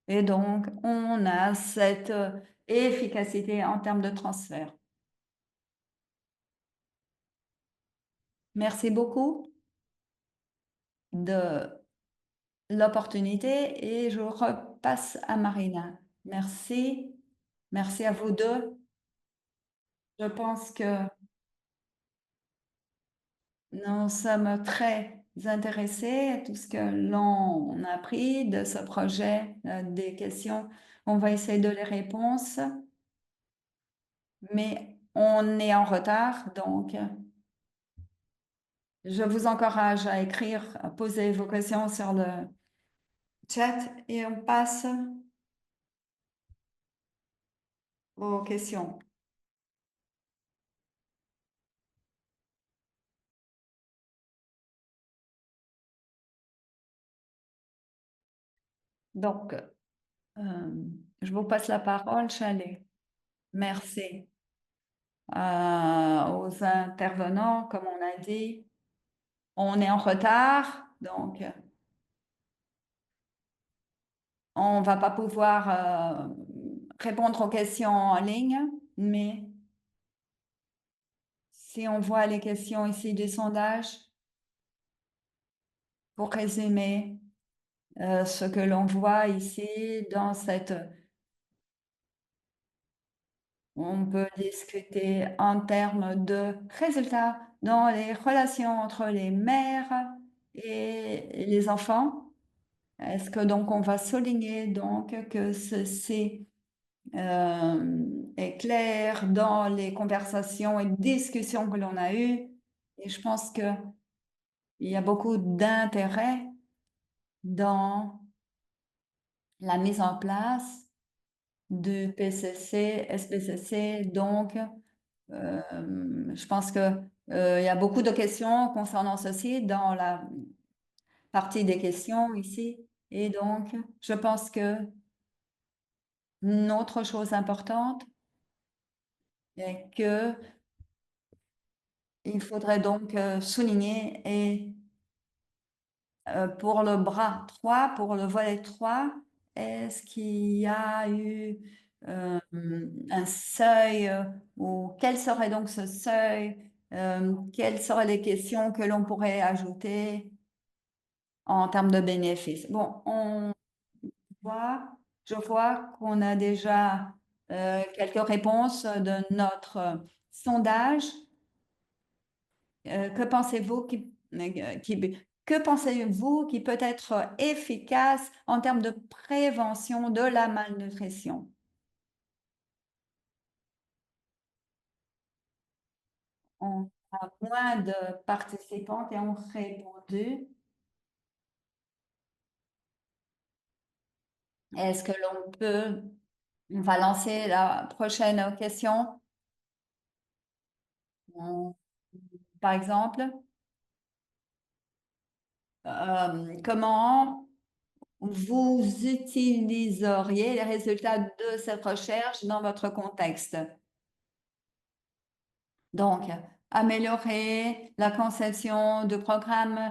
A: Et donc, on a cette efficacité en termes de transfert. Merci beaucoup de l'opportunité et je repasse à Marina. Merci. Merci à vous deux. Je pense que nous sommes très intéressés à tout ce que l'on a appris de ce projet, des questions. On va essayer de les répondre, mais on est en retard, donc je vous encourage à écrire, à poser vos questions sur le chat et on passe aux questions. Donc, je vous passe la parole, Chalet. Merci aux intervenants, comme on a dit. On est en retard, donc on ne va pas pouvoir répondre aux questions en ligne, mais si on voit les questions ici du sondage, pour résumer ce que l'on voit ici dans cette on peut discuter en termes de résultats dans les relations entre les mères et les enfants. Est-ce que donc on va souligner donc que ceci est clair dans les conversations et discussions que l'on a eues? Et je pense qu'il y a beaucoup d'intérêt dans la mise en place du PCC, SPCC, donc je pense que il y a beaucoup de questions concernant ceci dans la partie des questions ici. Et donc, je pense que une autre chose importante est que il faudrait donc souligner et pour le bras 3, pour le volet 3, est-ce qu'il y a eu un seuil ou quel serait donc ce seuil? Quelles seraient les questions que l'on pourrait ajouter en termes de bénéfices? Bon, voit, je vois qu'on a déjà quelques réponses de notre sondage. Que pensez-vous que pensez-vous qui peut être efficace en termes de prévention de la malnutrition? On a moins de participantes et ont répondu. Est-ce que l'on peut, on va lancer la prochaine question. On- Par exemple, comment vous utiliseriez les résultats de cette recherche dans votre contexte? Donc, améliorer la conception de programmes,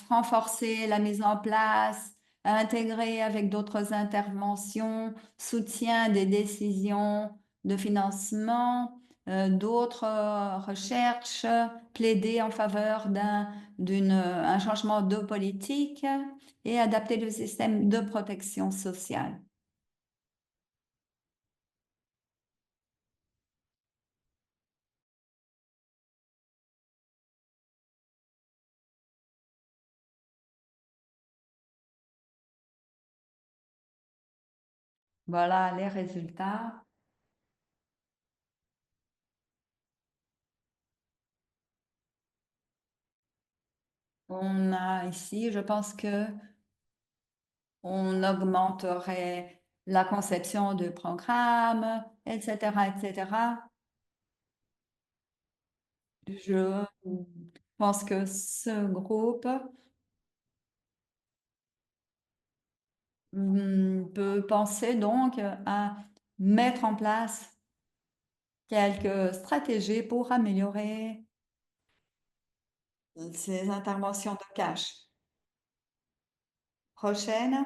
A: renforcer la mise en place, intégrer avec d'autres interventions, soutien des décisions de financement, d'autres recherches, plaider en faveur un changement de politique et adapter le système de protection sociale. Voilà les résultats. On a ici, je pense que on augmenterait la conception de programmes, etc., etc. Je pense que ce groupe peut penser donc à mettre en place quelques stratégies pour améliorer ces interventions de cash. Prochaine.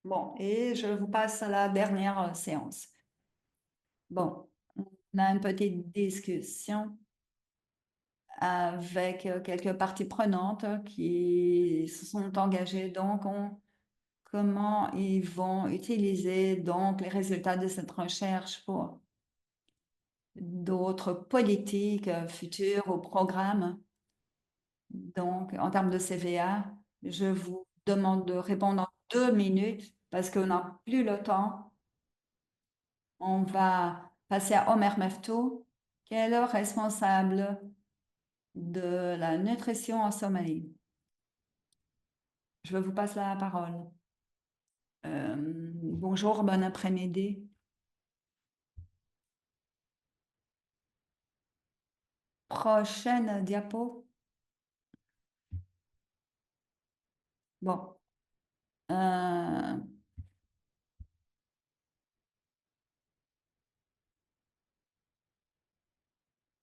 A: Bon, et je vous passe à la dernière séance. Bon, on a une petite discussion avec quelques parties prenantes qui se sont engagées. Donc, comment ils vont utiliser donc les résultats de cette recherche pour d'autres politiques futures ou programmes. Donc, en termes de CVA, je vous demande de répondre en 2 minutes parce qu'on n'a plus le temps. On va passer à Omer Meftou, qui est le responsable de la nutrition en Somalie. Je vous passe la parole. Bonjour, bon après-midi. Prochaine diapo. Bon. Euh,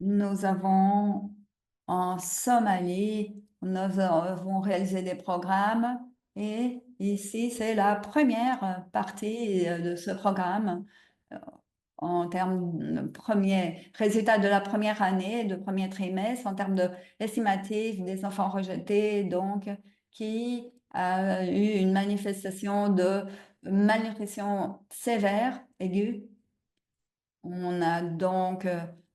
A: Nous avons en Somalie, nous avons réalisé des programmes et ici, c'est la première partie de ce programme euh, en termes de premier résultat de la première année, de premier trimestre, en termes de estimatif des enfants rejetés, donc qui a eu une manifestation de malnutrition sévère, aiguë. On a donc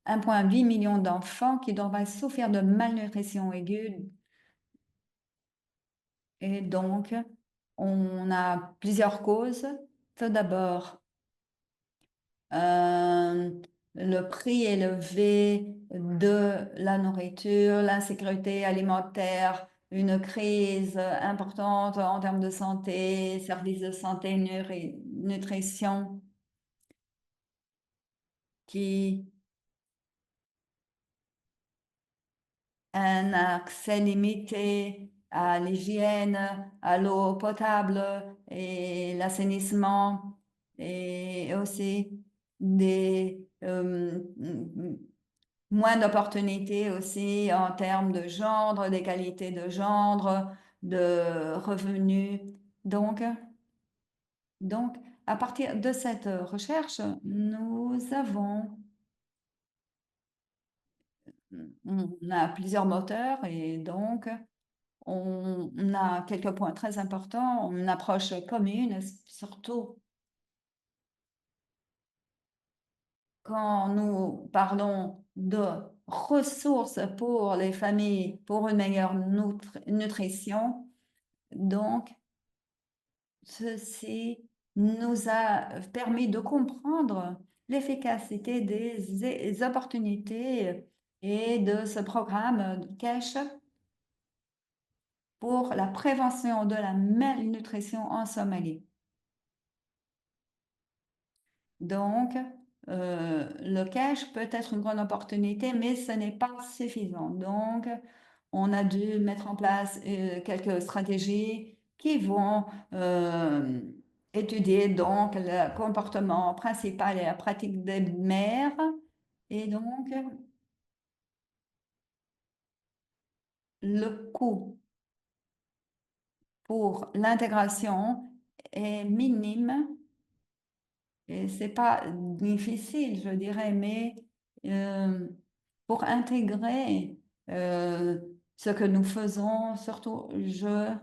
A: 1,8 million d'enfants qui devraient souffrir de malnutrition aiguë. Et donc, on a plusieurs causes. Tout d'abord, euh, le prix élevé de la nourriture, l'insécurité alimentaire, une crise importante en termes de santé, services de santé, nutrition, qui un accès limité à l'hygiène, à l'eau potable et l'assainissement et aussi des moins d'opportunités aussi en termes de gendre, des qualités de gendre, de revenus. Donc, donc, à partir de cette recherche, on a plusieurs moteurs et donc on a quelques points très importants, une approche commune, surtout quand nous parlons de ressources pour les familles, pour une meilleure nutrition. Donc, ceci nous a permis de comprendre l'efficacité des opportunités et de ce programme CASH pour la prévention de la malnutrition en Somalie. Donc, le cash peut être une grande opportunité, mais ce n'est pas suffisant. Donc, on a dû mettre en place quelques stratégies qui vont étudier donc le comportement principal et la pratique des mères. Et donc, le coût pour l'intégration est minime. Et c'est pas difficile, je dirais, mais euh, pour intégrer euh, ce que nous faisons, surtout, je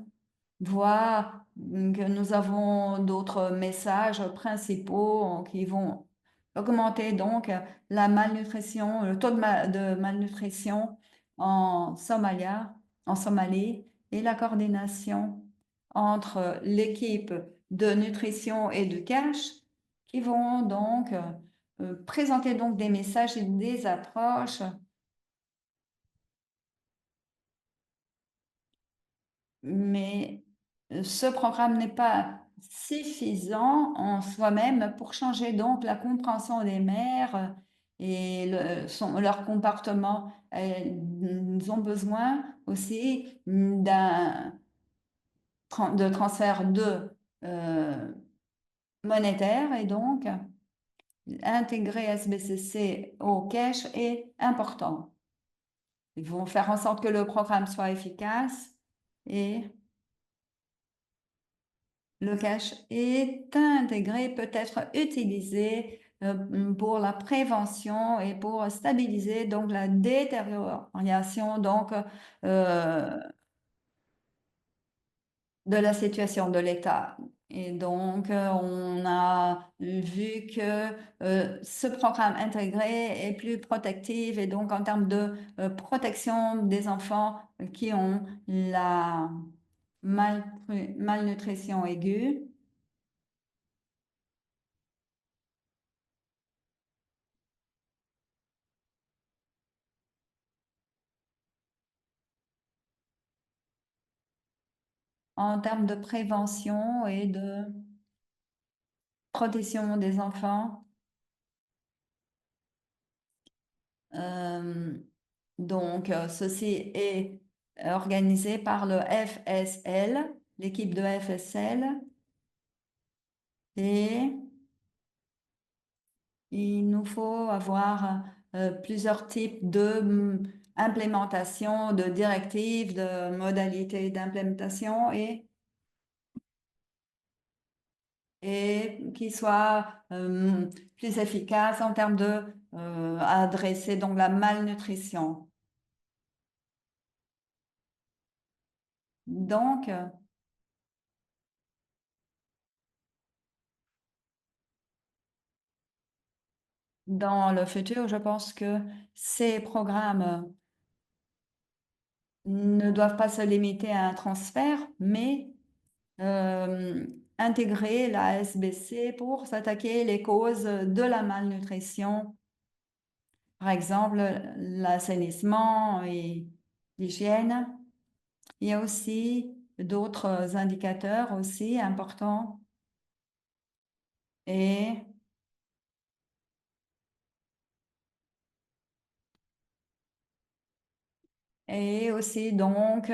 A: vois que nous avons d'autres messages principaux qui vont augmenter donc la malnutrition, le taux de malnutrition en en Somalie, et la coordination entre l'équipe de nutrition et de cash qui vont donc présenter donc des messages et des approches, mais ce programme n'est pas suffisant en soi-même pour changer donc la compréhension des mères et leur comportement. Elles ont besoin aussi de transfert de euh, monétaire, et donc intégrer SBCC au cash est important. Ils vont faire en sorte que le programme soit efficace, et le cache est intégré, peut être utilisé pour la prévention et pour stabiliser donc la détérioration donc de la situation de l'État. Et donc, on a vu que ce programme intégré est plus protectif, et donc en termes de protection des enfants qui ont la malnutrition aiguë, en termes de prévention et de protection des enfants. Euh, donc, ceci est organisé par le FSL, l'équipe de FSL, et il nous faut avoir plusieurs types de implémentation, de directives, de modalités d'implémentation, et qui soient plus efficaces en termes de adresser donc la malnutrition. Donc, dans le futur, je pense que ces programmes ne doivent pas se limiter à un transfert, mais euh, intégrer la SBC pour s'attaquer les causes de la malnutrition, par exemple l'assainissement et l'hygiène. Il y a aussi d'autres indicateurs aussi importants, et aussi donc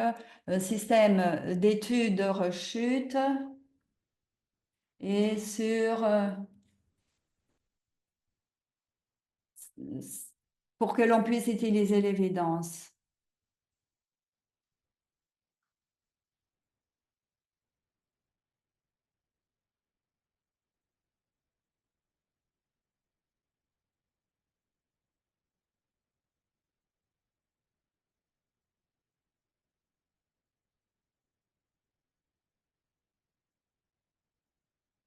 A: système d'études de rechute et sur pour que l'on puisse utiliser l'évidence.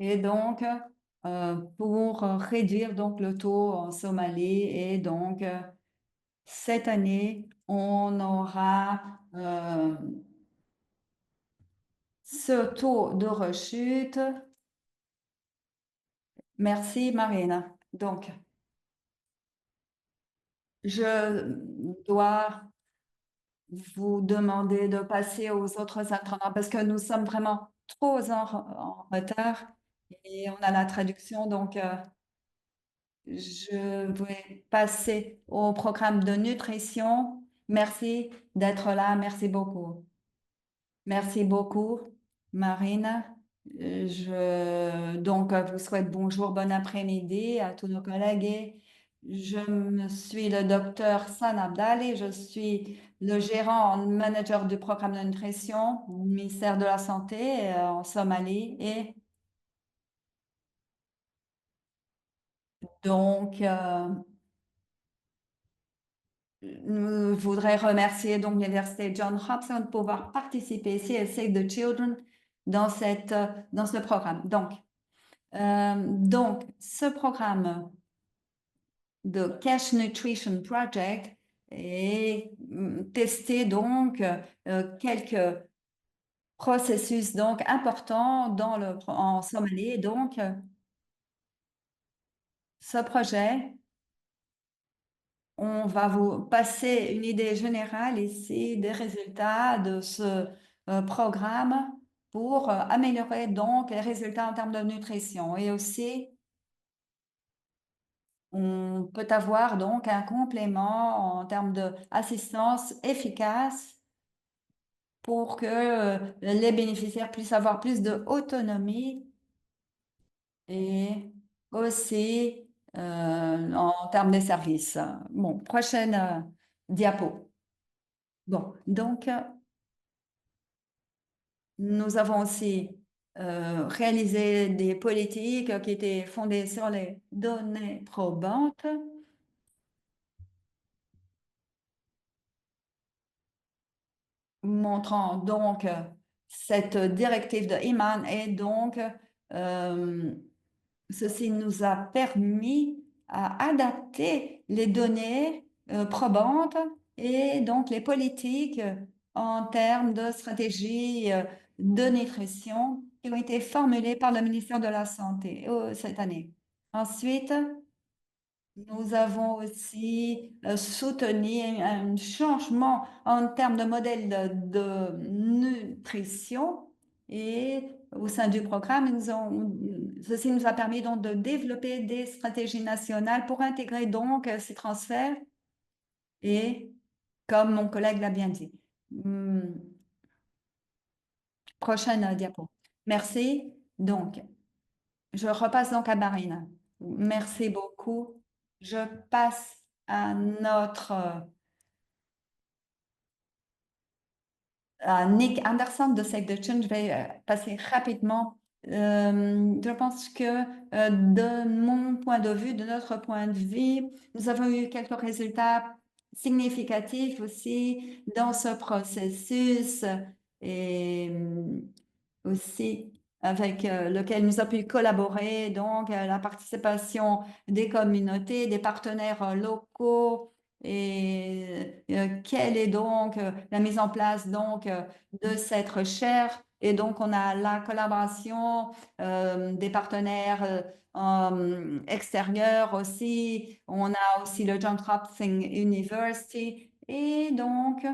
A: Et donc, pour réduire donc le taux en Somalie, et donc cette année, on aura ce taux de rechute. Merci, Marine. Donc, je dois vous demander de passer aux autres intervenants parce que nous sommes vraiment trop en retard et on a la traduction. Donc, je vais passer au programme de nutrition. Merci d'être là. Merci beaucoup. Merci beaucoup, Marine. Vous souhaite bonjour, bon après-midi à tous nos collègues. Et je me suis le docteur San Abdali. Je suis le gérant manager du programme de nutrition au ministère de la Santé en Somalie. Et donc, je voudrais remercier donc l'Université John Hopkins de pouvoir participer ici à Save the Children dans ce programme. Donc, ce programme de Cash Nutrition Project est testé donc quelques processus donc importants en Somalie. Donc, ce projet, on va vous passer une idée générale ici des résultats de ce programme pour améliorer donc les résultats en termes de nutrition et aussi on peut avoir donc un complément en termes d'assistance efficace pour que les bénéficiaires puissent avoir plus d'autonomie et aussi en termes des services. Bon, prochaine diapo. Bon, donc nous avons aussi réalisé des politiques qui étaient fondées sur les données probantes, montrant donc cette directive de Iman et donc euh, ceci nous a permis à adapter les données probantes et donc les politiques en termes de stratégie de nutrition qui ont été formulées par le ministère de la Santé cette année. Ensuite, nous avons aussi soutenu un changement en termes de modèle de nutrition et au sein du programme, ceci nous a permis donc de développer des stratégies nationales pour intégrer donc ces transferts et comme mon collègue l'a bien dit. Hum, Prochaine diapo. Merci. Donc, je repasse donc à Marine. Merci beaucoup. Je passe à Nick Anderson de Save the Children. Je vais passer rapidement. Je pense que de mon point de vue, de notre point de vue, nous avons eu quelques résultats significatifs aussi dans ce processus et aussi avec lequel nous avons pu collaborer, donc la participation des communautés, des partenaires locaux et quelle est donc la mise en place donc de cette recherche. Et donc, on a la collaboration des partenaires extérieurs aussi. On a aussi le Johns Hopkins University. Et donc,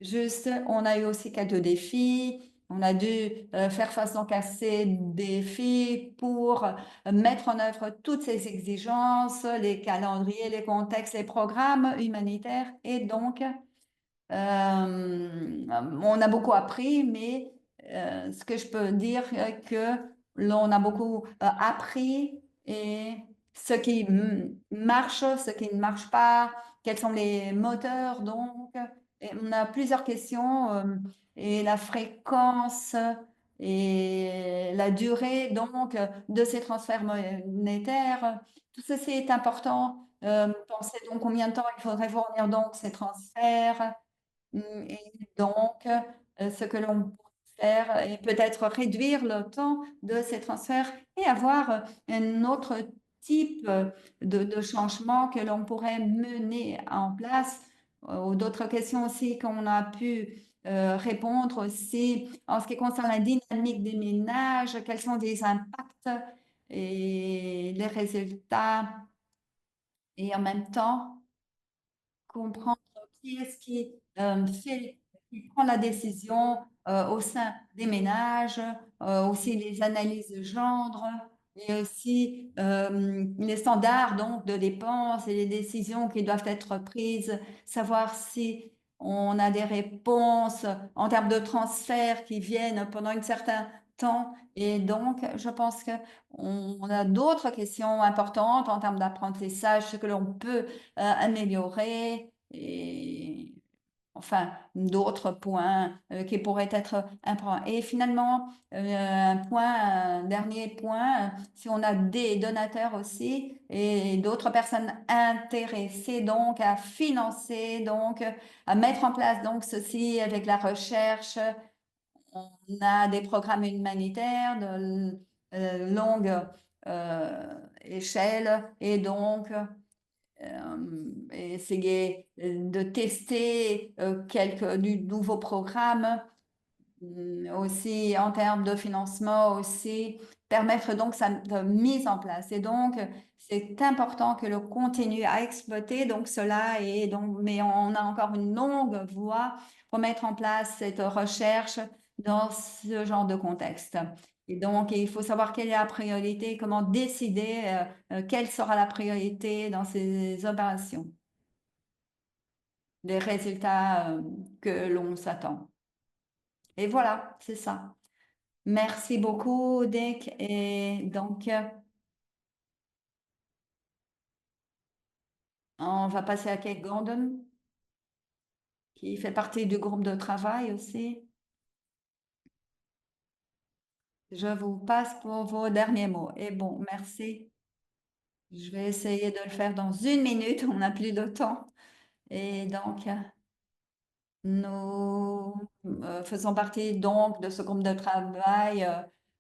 A: juste, on a eu aussi quelques défis. On a dû faire face donc à ces défis pour mettre en œuvre toutes ces exigences, les calendriers, les contextes, les programmes humanitaires. Et donc, on a beaucoup appris, mais ce que je peux dire que l'on a beaucoup appris et ce qui marche, ce qui ne marche pas, quels sont les moteurs donc. Et on a plusieurs questions et la fréquence et la durée donc de ces transferts monétaires. Tout ceci est important. Pensez donc combien de temps il faudrait fournir donc ces transferts. Et donc, ce que l'on peut faire est peut-être réduire le temps de ces transferts et avoir un autre type de changement que l'on pourrait mener en place ou d'autres questions aussi qu'on a pu répondre aussi en ce qui concerne la dynamique des ménages, quels sont les impacts et les résultats, et en même temps comprendre qui est-ce qui prend la décision au sein des ménages, aussi les analyses de genre, et aussi les standards donc de dépenses et les décisions qui doivent être prises, savoir si on a des réponses en termes de transferts qui viennent pendant un certain temps. Et donc, je pense que on a d'autres questions importantes en termes d'apprentissage, ce que l'on peut améliorer, et enfin d'autres points qui pourraient être importants. Et finalement, un dernier point, si on a des donateurs aussi et d'autres personnes intéressées donc à financer, donc à mettre en place donc ceci avec la recherche, on a des programmes humanitaires de longue échelle, et donc essayer de tester quelques nouveaux programmes, aussi en termes de financement, aussi permettre donc sa mise en place. Et donc, c'est important que l'on continue à exploiter donc cela, et donc, mais on a encore une longue voie pour mettre en place cette recherche dans ce genre de contexte. Et donc, il faut savoir quelle est la priorité, comment décider quelle sera la priorité dans ces opérations, les résultats que l'on s'attend. Et voilà, c'est ça. Merci beaucoup, Dick. Et donc, on va passer à Kate Gordon, qui fait partie du groupe de travail aussi. Je vous passe pour vos derniers mots. Et bon, merci. Je vais essayer de le faire dans une minute. On n'a plus de temps. Et donc, nous faisons partie donc de ce groupe de travail,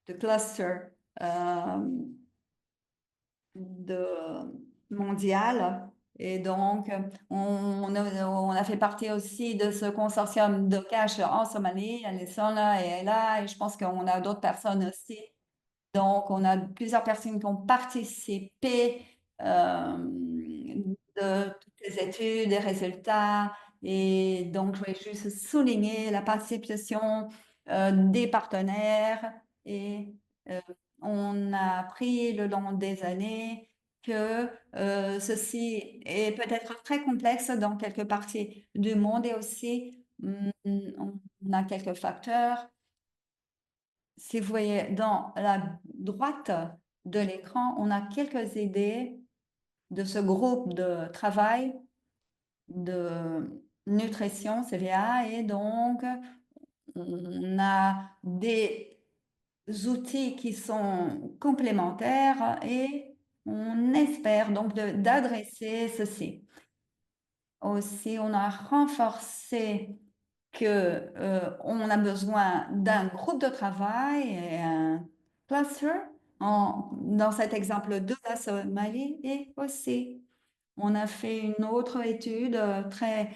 A: de cluster euh, de mondial. Et donc, on a fait partie aussi de ce consortium de cash en Somalie. Alison là et là, et je pense qu'on a d'autres personnes aussi. Donc, on a plusieurs personnes qui ont participé de toutes les études, des résultats. Et donc, je voulais juste souligner la participation des partenaires. Et euh, on a appris le long des années que ceci est peut-être très complexe dans quelques parties du monde, et aussi on a quelques facteurs. Si vous voyez dans la droite de l'écran, on a quelques idées de ce groupe de travail de nutrition CVA, et donc on a des outils qui sont complémentaires, et on espère donc d'adresser ceci. Aussi, on a renforcé que on a besoin d'un groupe de travail et un cluster dans cet exemple de la Somalie. Et aussi, on a fait une autre étude très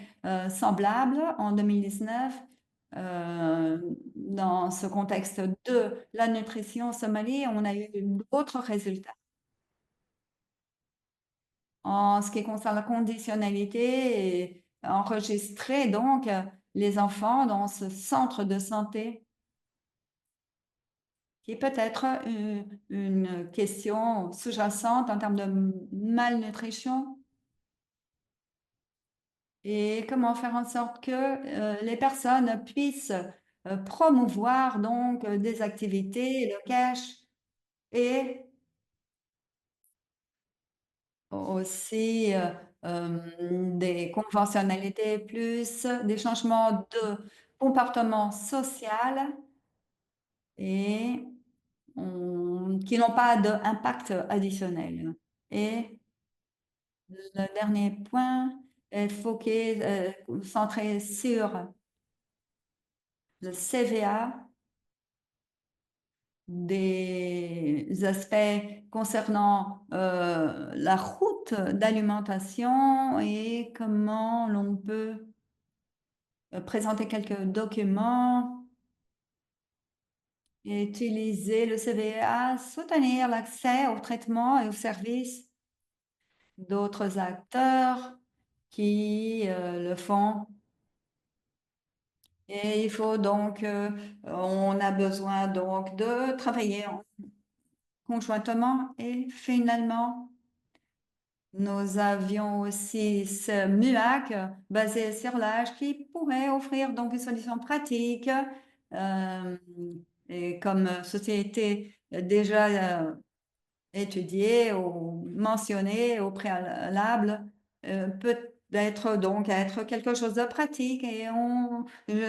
A: semblable en 2019 dans ce contexte de la nutrition en Somalie. On a eu d'autres résultats. En ce qui concerne la conditionnalité, et enregistrer donc les enfants dans ce centre de santé, qui est peut-être une question sous-jacente en termes de malnutrition, et comment faire en sorte que les personnes puissent promouvoir donc des activités, le cash, et aussi des conventionnalités, plus des changements de comportement social, et qui n'ont pas d'impact additionnel. Et le dernier point, il faut concentrer sur le CVA des aspects concernant la route d'alimentation et comment l'on peut présenter quelques documents et utiliser le CVA, soutenir l'accès au traitement et aux services d'autres acteurs qui le font. Et il faut donc, on a besoin donc de travailler conjointement et finalement, nous avions aussi ce MUAC basé sur l'âge qui pourrait offrir donc une solution pratique euh, et comme société déjà étudiée ou mentionnée au préalable peut être donc être quelque chose de pratique et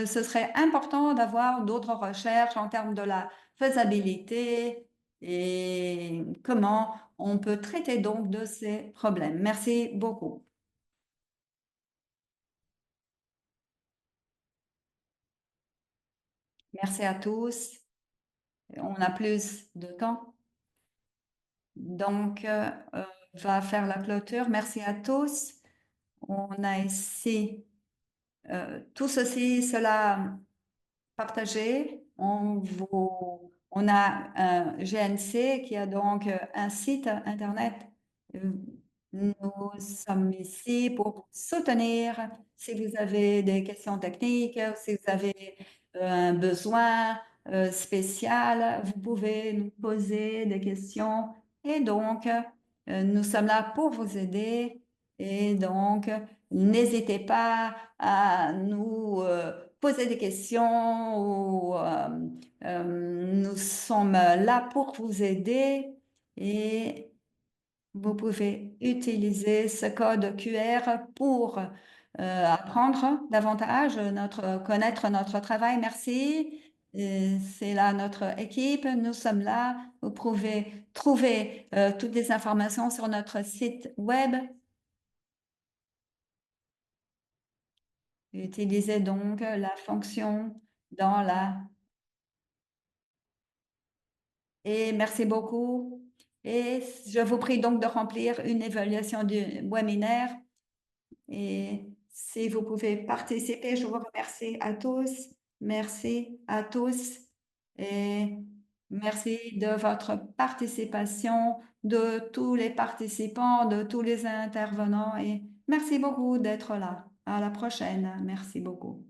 A: ce serait important d'avoir d'autres recherches en termes de la faisabilité et comment on peut traiter donc de ces problèmes. Merci beaucoup. Merci à tous. On a plus de temps, donc va faire la clôture. Merci à tous. On a ici tout ceci, cela partagé. On a un GNC qui a donc un site internet. Euh, Nous sommes ici pour vous soutenir si vous avez des questions techniques, si vous avez un besoin spécial, vous pouvez nous poser des questions et donc nous sommes là pour vous aider et donc n'hésitez pas à nous poser des questions ou nous sommes là pour vous aider et vous pouvez utiliser ce code QR pour apprendre davantage, connaître notre travail. Merci. C'est là notre équipe. Nous sommes là. Vous pouvez trouver toutes les informations sur notre site web. Utilisez donc la fonction dans la... Et merci beaucoup. Et je vous prie donc de remplir une évaluation du webinaire. Et si vous pouvez participer, je vous remercie à tous. Merci à tous. Et merci de votre participation, de tous les participants, de tous les intervenants. Et merci beaucoup d'être là. À la prochaine. Merci beaucoup.